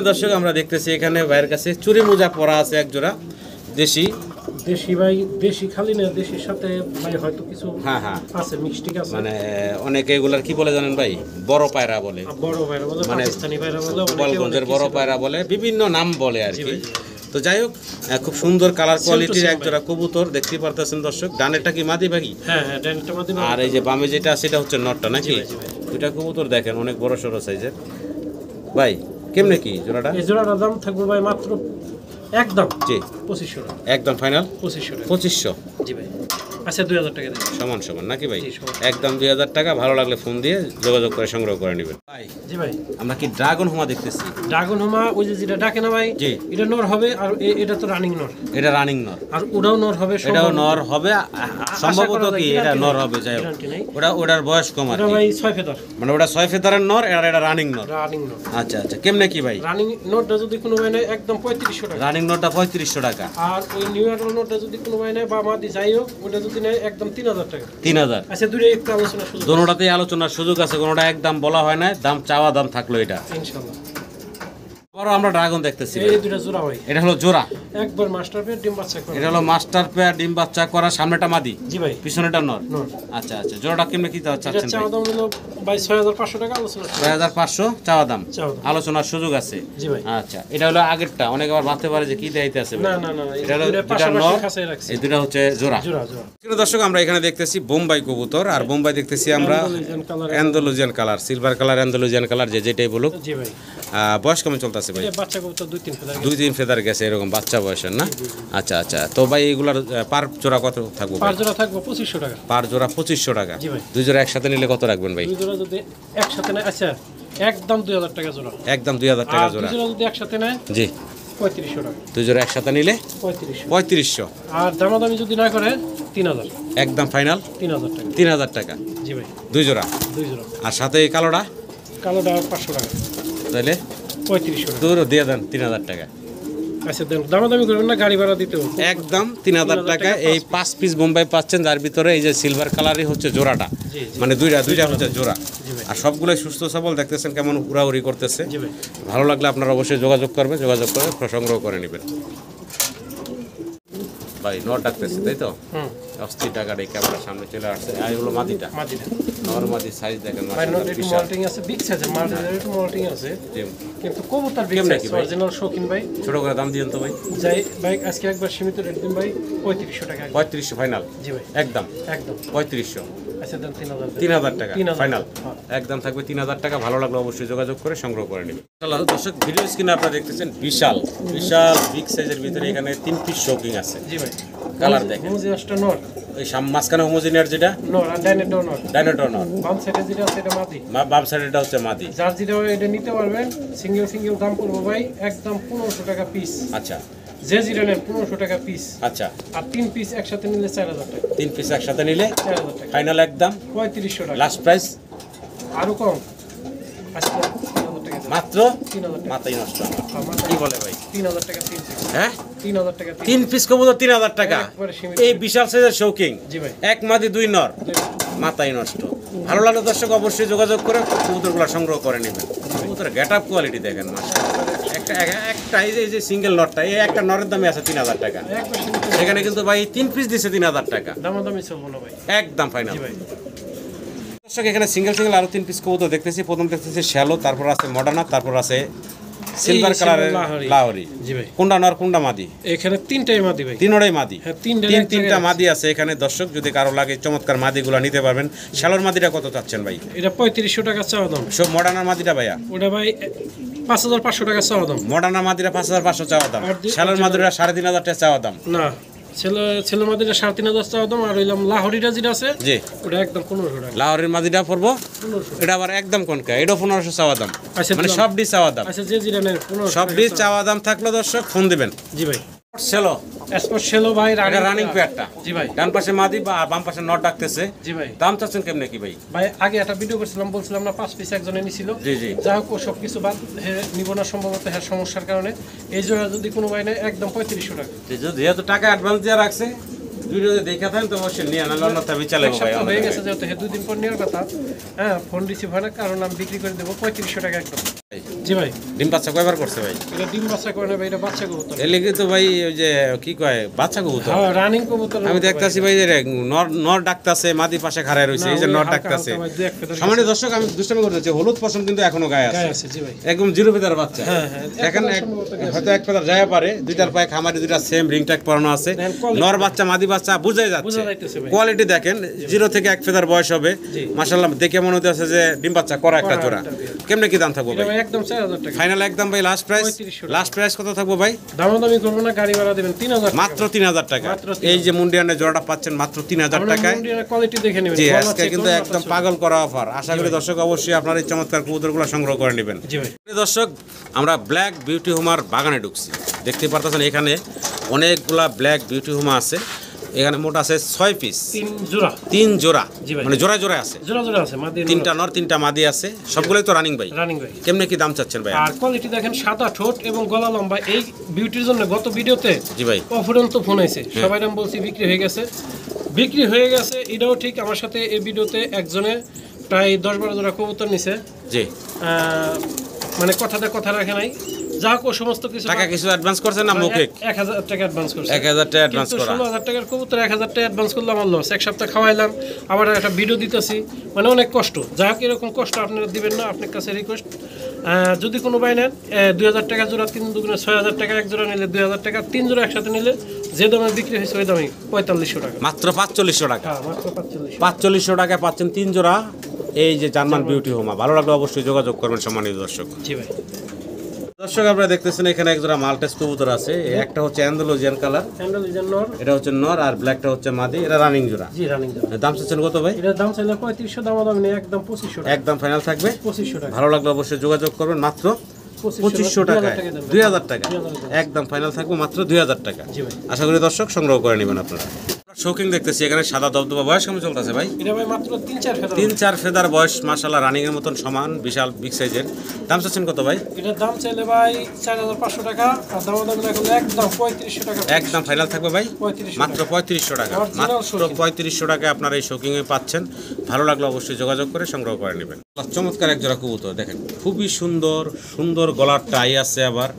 দর্শক আমরা দেখতেছি এখানে ভাইয়ের কাছে চুরি মোজা পরা আছে এক জোড়া দেশি। দেশি ভাই, দেশি খালি না, দেশির সাথে ভাই হয়তো কিছু হ্যাঁ হ্যাঁ, আছে, মিক্সটিক আছে। মানে অনেকে এগুলার কি বলে জানেন ভাই? বড় পায়রা বলে, আর বড় ভাইরা বলে, মানে পাকিস্তানি ভাইরা বলে, অনেকে গোপালগঞ্জের অনেক বড় কিছু পায়রা বলে, বিভিন্ন নাম বলে আর জি কি। ভাই, জি তো যাই হোক, খুব সুন্দর কালার কোয়ালিটির same এক জোড়া কবুতর দেখতেই পারতেছেন দর্শক। ডানেরটা কি মাদি ভাই? হ্যাঁ হ্যাঁ, ডেন্টটা মাদি। আর এই যে বামে যেটা সেটা হচ্ছে নটটা নাকি? জি ভাই, জি ভাই। দুইটা কবুতর দেখেন অনেক বড় সড়ো সাইজের। ভাই কেমনে কি জোড়াটা? এই জোড়াটার দাম থাকবে ভাই মাত্র একদম জি 2500 টাকা। একদম ফাইনাল 2500 টাকা। 2500 জি ভাই। আচ্ছা 2000 টাকা দিন। সমান সমান নাকি ভাই? জি, সমান। একদম 2000 টাকা। ভালো লাগলে ফোন দিয়ে যোগাযোগ করে সংগ্রহ করে নেবেন ভাই। জি ভাই। আমরা কি ড্রাগন হোমা দেখতেছি? ড্রাগন হোমা ওই যে যেটা ডাকে না ভাই, জি। এটা নর হবে, আর এটা তো রানিং নর, এটা রানিং নর, আর ওটাও নর হবে। এটাও নর হবে সম্ভবত। করা যায়, কি এটা guarantee নর নেই, হবে? যাই হোক, guarantee নেই। ওটার বয়স কম আর এটা কি। ভাই 6 ফেদার মানে ওটা 6 ফেদারের নর, আর এটা রানিং নর। রানিং নর। আচ্ছা আচ্ছা, কেমনে কি ভাই? রানিং নটটা যদি কোনো ভাই নেয় একদম 3500 টাকা। রানিং নরটা 3500 টাকা। আর ওই নিউ ইয়ার নটটা যদি কোনো ভাই নেয় বা মাদি যাই হোক, ওটা যদি যদি নেয় একদম 3000 টাকা। 3000। আচ্ছা দুটো একটু আলোচনা সুযোগ দোনোটাতেই আলোচনার সুযোগ আছে, কোনোটা একদম বলা হয় না, দাম চাওয়া দাম থাকলো এটা ইনশাআল্লাহ। আবারও আমরা ড্রাগন দেখতেছি ভাই। এই দুটো জোড়া ভাই, এটা হলো জোড়া, একবার মাস্টার পেয়ার ডিম বাচ্চা করে। এটা হলো মাস্টার পেয়ার ডিম বাচ্চা করা, সামনেটা মাদি, জি ভাই, পিছনেটা নর। নর। আচ্ছা আচ্ছা, জোড়াটা কেমনে কি এটা চাচ্ছেন চাওয়া ভাই? দাম হলো ভাই 6500 টাকা, আলোচনা সুযোগ। 6500 চাওয়া দাম, চাওয়া দাম। আলোচনার সুযোগ আছে। জি ভাই। আচ্ছা, এটা হলো আগেরটা, অনেকে আবার ভাবতে পারে যে কি দেখাইতে আছে ভাই। না না না, এটা হলো দুটো দুটা পাশাপাশি নর, কাছে রাখছি। এই দুটা হচ্ছে জোড়া। জোড়া জোড়া। প্রিয় দর্শক, আমরা এখানে দেখতেছি বোম্বাই কবুতর, আর বোম্বাই দেখতেছি আমরা Andalusian colour। Andalusian colour, silver colour, Andalusian colour, যে যেটাই বলুক। জি ভাই। বয়স কেমন চলতেছে ভাই? এই বাচ্চা কবুতর 2-3 ফেদার। 2-3 ফেদার গেছে এরকম বাচ্চা বয়সের না? আচ্ছা আচ্ছা, তো ভাই এগুলার পার জোড়া কত থাকবে? পার জোড়া থাকবে 2500 টাকা। পার জোড়া 2500 টাকা। জি ভাই। দুই জোড়া একসাথে নিলে কত রাখবেন ভাই? দুই জোড়া যদি একসাথে নেয়, আচ্ছা একদম 2000 টাকা জোড়া। একদম 2000 টাকা আর দুই জোড়া। জোড়া যদি একসাথে নেয় জি, 3500 টাকা। দুই জোড়া একসাথে নিলে 3500। 3500। আর দামাদামি যদি না করে 3000। একদম ফাইনাল 3000 টাকা। 3000 টাকা জি ভাই, দুই জোড়া। দুই জোড়া। আর সাথে এই কালোটা কালোটা 500 টাকা। তাহলে 3500 টাকা। দূর দিয়ে দেন 3000 টাকা। আচ্ছা দেন, দামাদামি করবেন না, গাড়ি ভাড়া দিতে হবে। একদম 3000 টাকা। এই 5 পিস বোম্বাই পাচ্ছেন, যার ভিতরে এই যে সিলভার কালারই হচ্ছে জোড়াটা, জি, জি। মানে দুইটা হচ্ছে জোড়া। জি ভাই। আর সবগুলোই সুস্থ সবল, দেখতেছেন কেমন উড়াউড়ি করতেছে। জি ভাই। ভালো লাগলে আপনারা অবশ্যই যোগাযোগ করবেন, যোগাযোগ করে সংগ্রহ করে নেবেন। ভাই নট ডাকতেছে তাই তো? হুম। অস্থির টাকাটা এই ক্যামেরার সামনে চলে আসছে। আর এগুলো মাদিটা, মাদিটা। নরমাদি সাইজ দেখেন ভাই মাশাআল্লাহ, নট একটু বিশাল। মল্টিং আছে, বিগ সাইজের মাল্টিদের একটু মল্টিং আছে, জি, কিন্তু কবুতর বিগ কেমনে সাইজ, কি ভাই? অরিজিনাল শৌখিন ভাই। ছোট করে দাম দিয়েন তো ভাই। যাই ভাই, আজকে একবার সীমিত রেট দিন ভাই, 3500 টাকা। 3500 ফাইনাল। জি ভাই, একদম একদম। 3500। আচ্ছা দেন 3000 টাকা। 3000 টাকা 3000 ফাইনাল, হ্যাঁ। একদম থাকবে 3000 টাকা। ভালো লাগলে অবশ্যই যোগাযোগ করে সংগ্রহ করে নেবেন। ইনশাআল্লাহ দর্শক, ভিডিও স্ক্রিনে আপনারা দেখতেছেন বিশাল বিশাল বিগ সাইজের ভিতরে এখানে 3 পিস শৌকিং আছে। জি ভাই। কালার দেখেন, হোমোজিনিয়াসটা নর, ওই মাঝখানে হোমোজিনিয়ার যেটা নর, আর ডাইনেটাও নর। ডাইনোটর নর, বাম সাইডে যেটা আছে এটা মাদি। বাম সাইডেটা হচ্ছে মাদি। যার যেটা হয় এটা নিতে পারবেন। সিঙ্গেল সিঙ্গেল দাম করবো ভাই একদম 1500 টাকা পিস। আচ্ছা যে যেটা নেন 1500 টাকা পিস। আচ্ছা, আর 3 পিস একসাথে নিলে 4000 টাকা। 3 পিস একসাথে নিলে 4000 টাকা। ফাইনাল একদম 3500 টাকা। লাস্ট প্রাইস আরো কম। আচ্ছা 3000 টাকা দেন। মাত্র 3000 টাকা। মাথায় নষ্ট আমার। আমার কি বলে ভাই? 3000 টাকা 3 পিস। হ্যাঁ, 3000 টাকা 3 3 পিস কবুতর 3000 টাকা। একবারে সীমিত। এই বিশাল সাইজের শৌকিং, জি ভাই। এক মাদি 2 নর, মাথায় নষ্ট। ভালো লাগলো দর্শক, অবশ্যই যোগাযোগ করে কবুতরগুলো সংগ্রহ করে নেবেন। কবুতরের গেট আপ কোয়ালিটি দেখেন মাশাআল্লাহ। একটা এই যে সিঙ্গেল নটটা, এই একটা নরের দামে আছে 3000 টাকা। একবার সীমিত। এখানে কিন্তু ভাই 3 পিস দিছে 3000 টাকা, দামাদামি চলবো না ভাই। একদম ফাইনাল। জি ভাই। দর্শক, এখানে সিঙ্গেল আরো 3 পিস কবুতর দেখতেছি। প্রথম দেখতেছি শ্যালো, তারপর আছে মডার্না, তারপর আছে সিলভার এই কালারের লাহোরি। লাহোরি। জি ভাই। কোনটা নর কোনটা মাদি? এখানে 3টাই মাদি ভাই। তিনটাই মাদি। হ্যাঁ, তিনটা এক তিনটা জায়গায় মাদি আছে এখানে। দর্শক, যদি কারো লাগে চমৎকার মাদিগুলো নিতে পারবেন। শ্যালোর মাদিটা কত চাচ্ছেন ভাই? এটা 3500 টাকা চাওয়া দাম। সব মডার্নার মাদিটা ভাইয়া? ওটা ভাই 5500 টাকা চাওয়া দাম। মডার্নার মাদিরা 5500 চাওয়া দাম, আর শ্যালোর মাদিরা 3500 টাকা চাওয়া দাম। না, ছেলে মাদিটা 3500 চাওয়া দাম। আর হইলাম লাহোরিটা যেটা আছে জি, ওটা একদম 1500 টাকা। লাহোরের মাদিটা পড়বো 1500। এটা আবার একদম কোনটা? এটা 1500 চাওয়া দাম, আচ্ছা, মানে দিলাম। সব ডি চাওয়া দাম। আচ্ছা যে যেটা নেন 1500 সব টাকা ডি চাওয়া চাওয়া দাম থাকলো দর্শক ফোন দিবেন। জি ভাই। শ্যালো, এসপোর্ট ছেলে ভাই এটা রানিং পেয়ারটা। জি ভাই। ডান পাশে মাদি বা বাম পাশে নট ডাকতেছে। জি ভাই। দাম চাচ্ছেন কেমনে কি ভাই? ভাই আগে একটা ভিডিও করছিলাম, বলছিলাম না 5 পিস একজনে নিছিল। জি জি, যাই হোক, ও সব কিছু বাদ নিব না সম্ভবত হ্যাঁ সমস্যার কারণে। এই জোড়া যদি কোনো ভাই নেয় একদম 3500 টাকা। যেহেতু টাকা অ্যাডভান্স দিয়ে রাখছে, ভিডিওতে দেখে থাকেন তো অবশ্যই নিয়ে আনাল অন্যথা বিচালে এক ভাই। সপ্তাহ হয়ে গেছে যেহেতু 2 দিন পর নেওয়ার কথা। হ্যাঁ, ফোন রিসিভ হয় না, কারণ আমি বিক্রি করে দেবো 3500 টাকা একদম। জি ভাই। ডিম বাচ্চা কয়বার করছে ভাই? এটা ডিম বাচ্চা করে নেবে, এটা বাচ্চা কবুতর। এর লিগে তো ভাই ওই যে কি কয় বাচ্চা কবুতর। হ্যাঁ, রানিং কবুতর। আমি দেখতাছি ভাই যে নর ডাকতাছে, মাদি পাশে খাড়ায় রইছে, এই যে নর ডাকতাছে। সামান্য দর্শক, আমি দুষ্টামি করতেছি, হলুদ পশম কিন্তু এখনো গায়ে আছে। গায়ে আছে। জি ভাই। একদম জিরো ফেদার বাচ্চা। হ্যাঁ হ্যাঁ, দেখেন হয়তো এক ফেদার যায় পারে, দুইটার পায়ে খামারি, দুইটা সেম রিং ট্যাগ পরানো আছে। দেখেন quality। নর বাচ্চা মাদি বাচ্চা বুঝাই যাচ্ছে। বোঝা যাইতেছে ভাই। কোয়ালিটি দেখেন, 0 থেকে 1 ফেদার বয়স হবে। জি। মাশাআল্লাহ, দেখে মনে হচ্ছে যে ডিম বাচ্চা করা একটা করা জোড়া। একটা পেয়ার। কেমনে কি দাম থাকবে এটা ভাই? ভাই একদম 4000 টাকা। ফাইনাল একদম ভাই লাস্ট প্রাইস। 3500 টাকা। লাস্ট প্রাইস কত থাকবে ভাই? দামাদামি করবো না, গাড়ি ভাড়া দেবেন 3000 টাকা। মাত্র 3000 টাকা। মাত্র 3000 এই যে মুন্ডিয়ানের জোড়াটা পাচ্ছেন মাত্র 3000 টাকায়। কোয়ালিটি দেখে নেবেন। জি, ভালো আজকে আছে, কিন্তু কোনো একদম কথা পাগল করা অফার। আশা করি দর্শক অবশ্যই আপনার এই চমৎকার কবুতরগুলো সংগ্রহ করে নেবেন। জি ভাই। দর্শক, আমরা ব্ল্যাক বিউটি হোমার বাগানে ঢুকছি। দেখতে পারতেছেন এখানে অনেকগুলা ব্ল্যাক বিউটি হোমা আছে। এখানে মোট আছে 6 পিস, 3 জোড়া। 3 জোড়া, জি ভাই। মানে জোড়া জোড়া আছে। জোড়া জোড়া আছে, মাদি 3টা নর 3টা মাদি আছে, সবগুলোই তো রানিং ভাই। রানিং ভাই। কেমনে কি দাম চাচ্ছেন ভাই? আর কোয়ালিটি দেখেন, সাদা ঠোঁট এবং গলা লম্বা। এই বিউটির জন্য গত ভিডিওতে জি ভাই, অফুরন্ত ফোন আইছে, সবাই নাম বলছি বিক্রি হয়ে গেছে। বিক্রি হয়ে গেছে এটাও ঠিক। আমার সাথে এই ভিডিওতে একজনে প্রায় 10-12 জোড়া কবুতর নিছে। জি, মানে কথাতে কথা রাখে নাই। যাক, ও সমস্ত কিছু টাকা কিছু অ্যাডভান্স করছেন না মৌখিক? 1000 টাকা অ্যাডভান্স করছে। 1000 টাকা অ্যাডভান্স করা। 16000 টাকার কবুতর 1000 টাকা অ্যাডভান্স করলাম, আমার লস। এক সপ্তাহ খাওয়াইলাম, আবার একটা ভিডিও দিতেছি, মানে অনেক কষ্ট। যাক, এরকম কষ্ট আপনারা দিবেন না, আপনার কাছে রিকোয়েস্ট। যদি কোনো ভাই নেন 2000 টাকা জোড়া, 3 দুগুণে 6000 টাকা, এক জোড়া নিলে 2000 টাকা, 3 জোড়া একসাথে নিলে যে দামে বিক্রি হয়েছে ওই দামে 4500 টাকা। মাত্র 4500 টাকা। হ্যাঁ, মাত্র 4500। 4500 টাকায় পাচ্ছেন 3 জোড়া এই যে জার্মান বিউটি হোমা। ভালো লাগলে অবশ্যই যোগাযোগ করবেন সম্মানিত দর্শক। জি ভাই। দর্শক আপনারা দেখতেছেন এখানে এক জোড়া মাল্টেস কবুতর আছে। একটা হচ্ছে অ্যান্ডালুজিয়ান কালার, অ্যান্ডালুজিয়ান নর, এটা হচ্ছে নর, আর ব্ল্যাকটা হচ্ছে মাদি। এটা রানিং জোড়া। জি রানিং জোড়া। দাম চাচ্ছেন কত ভাই? এটার দাম চাইলে 3500, দাম নেই, একদম 2500 টাকা। একদম ফাইনাল থাকবে 2500 টাকা। ভালো লাগলে অবশ্যই যোগাযোগ করবেন। মাত্র 2500 টাকায় 2000 টাকা একদম ফাইনাল থাকবে, মাত্র 2000 টাকা। জি ভাই। আশা করি দর্শক সংগ্রহ করে নেবেন আপনারা। শৌকিং দেখতেছি এখানে সাদা দবদবা। বয়স কেমন চলতেছে ভাই? এটা ভাই মাত্র 3-4 ফেদার। 3-4 ফেদার বয়স, মাশাআল্লাহ রানিং এর মতন সমান, বিশাল বিগ সাইজের। দাম চাচ্ছেন কত ভাই? এটার দাম চাইলে ভাই 4500 টাকা, আর দাম এখন একদম 3500 টাকা। একদম ফাইনাল থাকবে ভাই 3500 মাত্র 3500 টাকা। Original মাত্র শৌখিন। 3500 টাকায় আপনারা এই শৌকিং এ পাচ্ছেন। ভালো লাগলে অবশ্যই যোগাযোগ করে সংগ্রহ করে নেবেন। চমৎকার এক জোড়া কবুতর দেখেন, খুবই সুন্দর সুন্দর গলার টাই আছে আবার।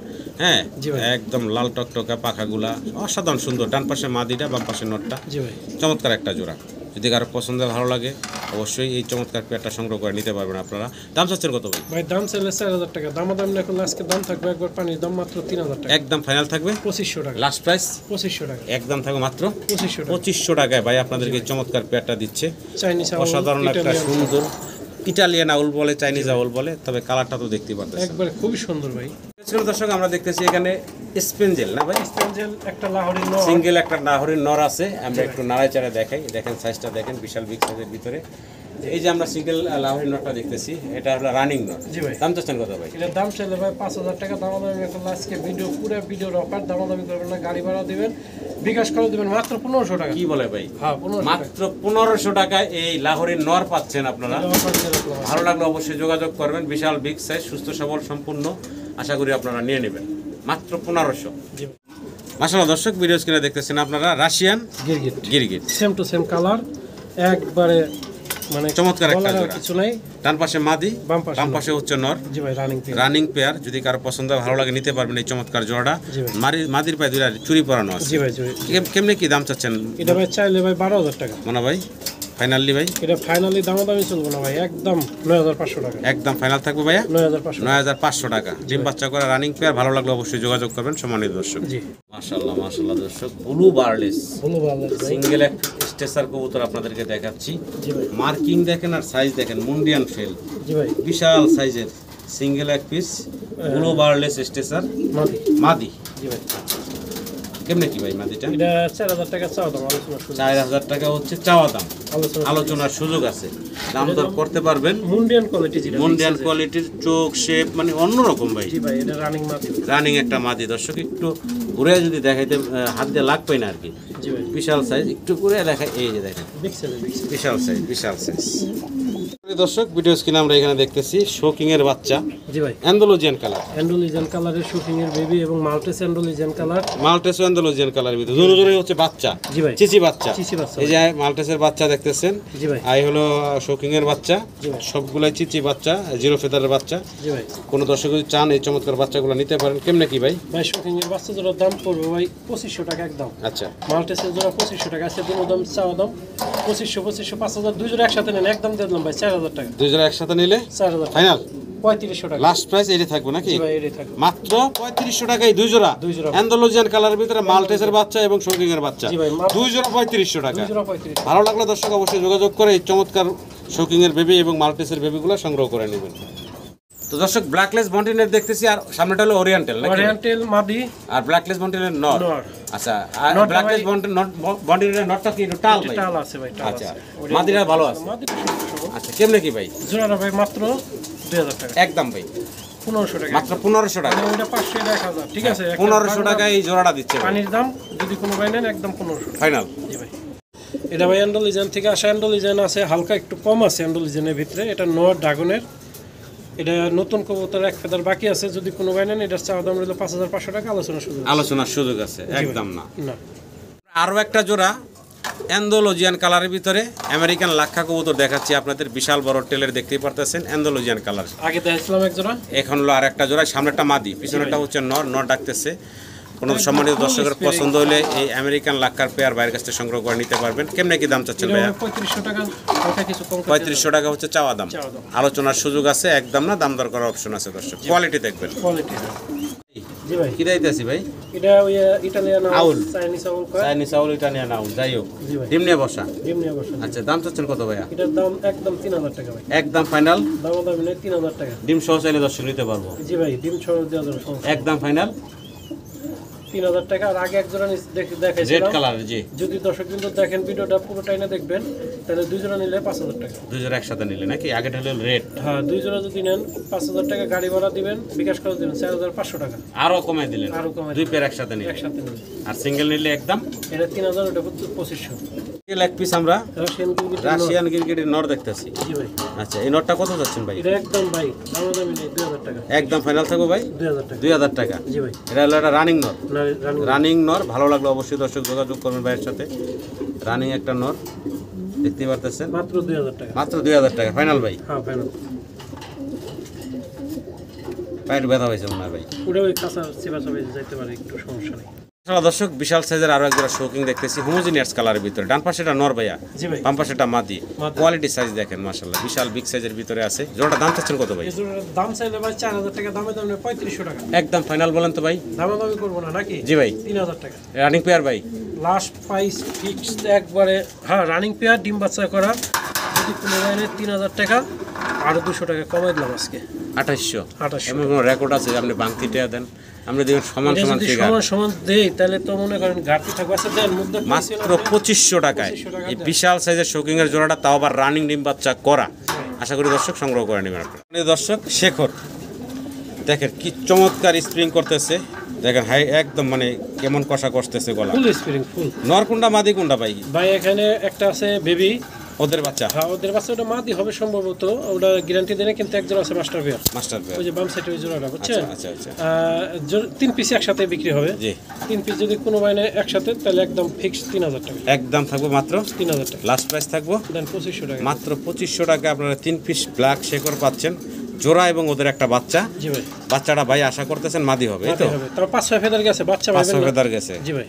হ্যাঁ, জি ভাই। একদম লাল টকটকা পাখাগুলা, অসাধারণ সুন্দর। ডান পাশে মাদিটা, বাম পাশে নটটা। জি ভাই। চমৎকার একটা জোড়া। যদি কারো পছন্দ ভালো লাগে অবশ্যই এই চমৎকার পেয়ারটা সংগ্রহ করে নিতে পারবেন আপনারা। দাম চাচ্ছেন কত ভাই? ভাই দাম চাইলে 4000 টাকা, দাম এখন আজকে দাম থাকবে একবার পানির দাম মাত্র 3000 টাকা। একদম ফাইনাল থাকবে 2500 টাকা। লাস্ট প্রাইস 2500 টাকা। একদম থাকবে মাত্র 2500 টাকা। 2500 টাকায় ভাই আপনাদেরকে চমৎকার পেয়ারটা দিচ্ছে। চাইনিজ আউল, অসাধারণ একটা ইটালিয়ান, সুন্দর ইটালিয়ান আউল বলে, চাইনিজ আউল বলে, তবে কালারটা তো দেখতেই পাচ্ছেন। একবার খুবই সুন্দর ভাই। দর্শক আমরা দেখতেছি এখানে স্পেঞ্জেল না ভাই, স্পেঞ্জেল একটা লাহোরি নর, সিঙ্গেল একটা নাহরির নর আছে। আমরা একটু নাড়াচাড়া দেখাই, দেখেন সাইজটা দেখেন, বিশাল বিগ সাইজের ভিতরে। এই যে আমরা সিঙ্গেল লাহোরি নরটা দেখতেছি, এটা হলো রানিং নর। জি ভাই। দাম চাচ্ছেন কত ভাই? এটার দাম চাইলে ভাই 5000 টাকা, দামাদামি এখন আজকে ভিডিও পুরো ভিডিওর অফার, দামাদামি করবেন না, গাড়ি ভাড়া দিবেন, বিকাশ করে দিবেন মাত্র 1500 টাকা। কি বলে ভাই? হ্যাঁ 1500 টাকা। মাত্র 1500 টাকায় এই লাহোরের নর পাচ্ছেন আপনারা। ভালো লাগলে অবশ্যই যোগাযোগ করবেন। বিশাল বিগ সাইজ, সুস্থ সবল সম্পূর্ণ, আশা করি আপনারা নিয়ে নেবেন মাত্র 1500। জি। মাশাআল্লাহ দর্শক, ভিডিও স্ক্রিনে দেখতেছেন আপনারা রাশিয়ান গিরগিট, গিরগিট, সেম টু সেম কালার, একবারে মানে চমৎকার একটা বলার জোড়া। কিছু নাই। ডান পাশে মাদি, বাম পাশে হচ্ছে নর। জি ভাই রানিং পেয়ার। রানিং পেয়ার, যদি কারো পছন্দ হয়, ভালো লাগে নিতে পারবেন এই চমৎকার জোড়াটা। জি ভাই। মাদির পায়ে দুইটা চুরি পরানো আছে। জি ভাই, জি ভাই। কেমনে কি দাম চাচ্ছেন এটা ভাই চাইলে ভাই 12000 টাকা। মনে ভাই? ফাইনালি ভাই এটা ফাইনালি দামাদামি চলবে না ভাই, একদম 9500 টাকা। একদম ফাইনাল থাকবে ভাইয়া 9500 টাকা। 9500 টাকা। ডিম বাচ্চা করা রানিং পেয়ার। ভালো লাগলে অবশ্যই যোগাযোগ করবেন সম্মানিত দর্শক। জি। মাশাআল্লাহ মাশাআল্লাহ দর্শক, ব্লু বার্লেস ভালো ভালো ভাই। সিঙ্গেল এক স্টেসার কবুতর আপনাদেরকে দেখাচ্ছি। জি ভাই। মার্কিং দেখেন আর সাইজ দেখেন, মুন্ডিয়ান ফেল, জি ভাই। বিশাল সাইজের সিঙ্গেল এক পিস ব্লু বার্লেস স্টেসার মাদি। মাদি। জি ভাই। কেমনে কি ভাই মাদিটা? এটা 4000 টাকা চাও দাম, আলোচনা শুরু। 4000 টাকা হচ্ছে চাওয়া দাম, আলোচনা আলোচনার সুযোগ আছে, দাম দর করতে পারবেন। মুন্ডিয়ান কোয়ালিটি যেটা। মুন্ডিয়ান কোয়ালিটির, চোখ শেপ মানে অন্যরকম ভাই। জি ভাই, এটা রানিং মাদি। রানিং একটা মাদি। দর্শক একটু ঘুরে যদি দেখাইতে হাত দিয়ে লাগবে না আর কি। জি ভাই। বিশাল সাইজ, একটু ঘুরে দেখাই, এই যে দেখেন বিগ সাইজ, বিগ সাইজ। বিশাল সাইজ, বিশাল সাইজ। দর্শক ভিডিও স্ক্রিনে আমরা এখানে দেখতেছি শোকিং এর বাচ্চা, জি ভাই। অ্যান্ডালুজিয়ান কালার, অ্যান্ডালুজিয়ান কালারের শুটিং এর বেবি এবং Maltese Andalusian colour. Maltese Andalusian কালারের ভিতরে দুটো জোড়াই হচ্ছে বাচ্চা। জি ভাই। চিচি বাচ্চা। চিচি বাচ্চা। এই যে মাল্টেসের বাচ্চা দেখতেছেন, জি ভাই। আই হলো শোকিং এর বাচ্চা। জি ভাই। সবগুলাই চিচি বাচ্চা, জিরো ফেদারের বাচ্চা। জি ভাই। কোন দর্শক যদি চান এই চমৎকার বাচ্চাগুলো নিতে পারেন। কেমনে কি ভাই? ভাই শুটিং এর বাচ্চা জোড়ার দাম পড়বে ভাই 2500 টাকা একদম। আচ্ছা, মাল্টেসের জোড়া 2500 টাকা আছে, দুটো দাম চাওয়া দাম 2500 5000, দুই জোড়া একসাথে নেন একদম দিয়ে দিলাম ভাই 4000 টাকা। দুই জোড়া একসাথে নিলে 4000 ফাইনাল 3500 টাকা। লাস্ট প্রাইস এটাই থাকবে নাকি? জি ভাই, এটাই থাকবে। মাত্র 3500 টাকায় দুই জোড়া। দুই জোড়া। অ্যান্ডালুজিয়ান কালারের ভিতরে মাল্টেসের বাচ্চা এবং শোকিং এর বাচ্চা। জি ভাই। দুই জোড়া 3500 টাকা। দুই জোড়া 3500। ভালো লাগলে দর্শক অবশ্যই যোগাযোগ করে এই চমৎকার শোকিং এর বেবি এবং মাল্টেসের বেবিগুলো সংগ্রহ করে নেবেন। তো দর্শক ব্ল্যাকলেস বন্টিনেট দেখতেছি, আর সামনেটা হলো ওরিয়েন্টাল নাকি? ওরিয়েন্টাল মাদি আর ব্ল্যাকলেস বন্টিনেট নর। নর। আচ্ছা, আর নরটা ব্ল্যাকলেস বন্টিনেট নরটা কি একটু টাল ভাই? টাল আছে ভাই, টাল আচ্ছা, আছে। মাদিরা ভালো আছে। মাদিটা সুন্দর। আচ্ছা, কেমনে কি ভাই? জোড়াটা ভাই মাত্র 2000 টাকা। একদম ভাই 1500 টাকা। মাত্র 1500 টাকা। মানে ওইটা 500 এটা 1000, ঠিক আছে? 1500 টাকায় এই জোড়াটা দিচ্ছে পানির দাম যদি কোনো ভাই নেন একদম 1500 টাকা। ফাইনাল। জি ভাই। এটা ভাই অ্যান্ডালুজিয়ান থেকে আসা, অ্যান্ডালুজিয়ান আছে হালকা একটু কম আছে অ্যান্ডালুজিয়ানের ভিতরে। এটা নর ড্রাগনের, এটা নতুন কবুতর, এক ফেদার বাকি আছে। যদি কোনো ভাই নেন এটার চাওয়া দাম রইল 5500 টাকা, আলোচনার সুযোগ আছে। আলোচনার সুযোগ আছে, একদম না। না। আরো একটা জোড়া অ্যান্ডোলজিয়ান কালারের ভিতরে আমেরিকান লাক্ষা কবুতর দেখাচ্ছি আপনাদের, বিশাল বড় টেলের দেখতেই পারতেছেন, অ্যান্ডোলজিয়ান কালার। আগে দেখাচ্ছিলাম এক জোড়া, এখন হলো আর একটা জোড়া, সামনেরটা মাদি, পিছনেরটা হচ্ছে নর। নর ডাকতেছে। কোনো সম্মানিত দর্শকের পছন্দ হলে এই আমেরিকান লাক্ষার পেয়ার বাইরের কাছ থেকে সংগ্রহ করে নিতে পারবেন। কেমনে কি দাম চাচ্ছেন ভাইয়া? 3500 টাকা, ওটা কিছু কম 3500 টাকা হচ্ছে চাওয়া দাম। আলোচনার সুযোগ আছে, একদম না, দাম দর করার অপশন আছে দর্শক। কোয়ালিটি দেখবেন। কোয়ালিটি। জি ভাই, কি দিতেছি ভাই? এটা ওই ইতালিয়ান আউল, চাইনিজ আউল কয়, চাইনিজ আউল, ইটালিয়ান আউল, যাই হোক। জি ভাই, ডিম নিয়ে বসা। ডিম নিয়ে বসা। আচ্ছা, দাম চাচ্ছেন কত ভাইয়া? এটার দাম একদম 3000 টাকা ভাই, একদম ফাইনাল। দাম নেই 3000 টাকা। ডিম সহ চাইলে দর্শক নিতে পারবো? জি ভাই, ডিম সহ দেওয়া যাবে, সমস্যা একদম ফাইনাল 3000 টাকা। আর আগে এক জোড়া রেড দেখাইছিলাম, কালার। জি, যদি দর্শক কিন্তু দেখেন ভিডিওটা পুরোটাই না দেখবেন, তাহলে দুই জোড়া নিলে 5000 টাকা। দুই জোড়া একসাথে নিলে নাকি? আগে হলো রেড। হ্যাঁ, দুই জোড়া যদি নেন 5000 টাকা গাড়ি ভাড়া দিবেন, বিকাশ করে দিবেন 4500 টাকা। আরো কমাই দিলেন? আরো কমাই দুই পেয়ার একসাথে নিলে। একসাথে নিলে। আর সিঙ্গেল নিলে একদম এটা 3000, ওটা 2500। এক পিস আমরা রাশিয়ান কুকুর। রাশিয়ান গিরগিটির নর দেখতেছি। জি ভাই, আচ্ছা, এই নরটা কত যাচ্ছেন ভাই? এটা একদম ভাই দামি নেই, 2000 টাকা। একদম ফাইনাল থাকবো ভাই 2000 টাকা। 2000 টাকা। জি ভাই, এটা হলো একটা রানিং নর। রানিং। রানিং নর ভালো লাগলো অবশ্যই দর্শক যোগাযোগ করবেন ভাইয়ের সাথে। রানিং একটা নর দেখতে পারতেছেন, মাত্র 2000 টাকা। মাত্র 2000 টাকা ফাইনাল ভাই। হ্যাঁ ফাইনাল। পায়ের ব্যথা হয়েছে মনে হয় ভাই। ওটা ওই কাঁচা চিপা চাপে যাইতে পারে, একটু সমস্যা নেই। দর্শক বিশাল সাইজের আরো একজোড়া শৌকিং দেখতেছি, হোমোজিনিয়াস কালারের ভিতরে। ডান পাশেটা নর ভাইয়া, জি ভাই, বাম পাশেটা মাদি। কোয়ালিটি সাইজ দেখেন মাশাআল্লাহ, বিশাল বিগ সাইজের ভিতরে আছে। জোড়াটা দাম চাচ্ছেন কত ভাই? এই জোড়ার দাম চাইলে ভাই 4000 টাকা, দামে 3500 টাকা। একদম ফাইনাল বলেন তো ভাই। দামাদামি করবো না নাকি? জি ভাই, 3000 টাকা রানিং পেয়ার ভাই। লাস্ট প্রাইস ফিক্সড একবারে। হ্যাঁ, রানিং পেয়ার, ডিম বাচ্চা করা, যদি কোনো লাইনে 3000 টাকা, আরো 200 টাকা কমাই দিলাম আজকে 2800। এমন কোনো রেকর্ড আছে যে আপনি বাংতি টেয়া দেন, আমরা দেখুন সমান এটা সমান যদি ফিগার। সমান সমান দেই তাহলে তো মনে করেন ঘাটতি থাকবে। আচ্ছা দেন, মধ্যে মাত্র 2500 টাকায় 2500 টাকা এই দেন। বিশাল সাইজের শৌকিং এর জোড়াটা, তাও আবার রানিং ডিম বাচ্চা করা। আশা করি দর্শক সংগ্রহ করে নেবেন আপনারা। দর্শক শেখর দেখেন কি চমৎকার স্প্রিং করতেছে, দেখেন হাই একদম মানে কেমন কষা কষতেছে গলা। ফুল স্প্রিং, ফুল। নর কোনটা মাদি কোনটা ভাই? ভাই এখানে একটা আছে বেবি, ওদের বাচ্চা। হ্যাঁ ওদের বাচ্চা, ওটা মাদি হবে সম্ভবত, ওটা গ্যারান্টি দেয় না, কিন্তু এক জোড়া আছে মাস্টার পেয়ার। Master pair. ওই যে বাম সাইডে ওই জোড়াটা, বুঝছেন? আচ্ছা আচ্ছা। 3 পিস একসাথে বিক্রি হবে। জি, 3 পিস যদি কোনো বাইনে একসাথে, তাহলে একদম ফিক্স 3000 টাকা। একদম থাকবো মাত্র 3000 টাকা। লাস্ট প্রাইস থাকবো দেন 2500 টাকা। মাত্র 2500 টাকা আপনারা 3 পিস ব্ল্যাক শেখর পাচ্ছেন, জোড়া এবং ওদের একটা বাচ্চা। জি ভাই, বাচ্চাটা ভাই আশা করতেছেন মাদি হবে, এই তো? হবে। তারপর 5-6 ফেদার গেছে বাচ্চা, 500 ফেদার গেছে। জি ভাই,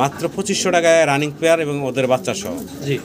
মাত্র 2500 টাকায় রানিং পেয়ার এবং ওদের বাচ্চা সহ। জি।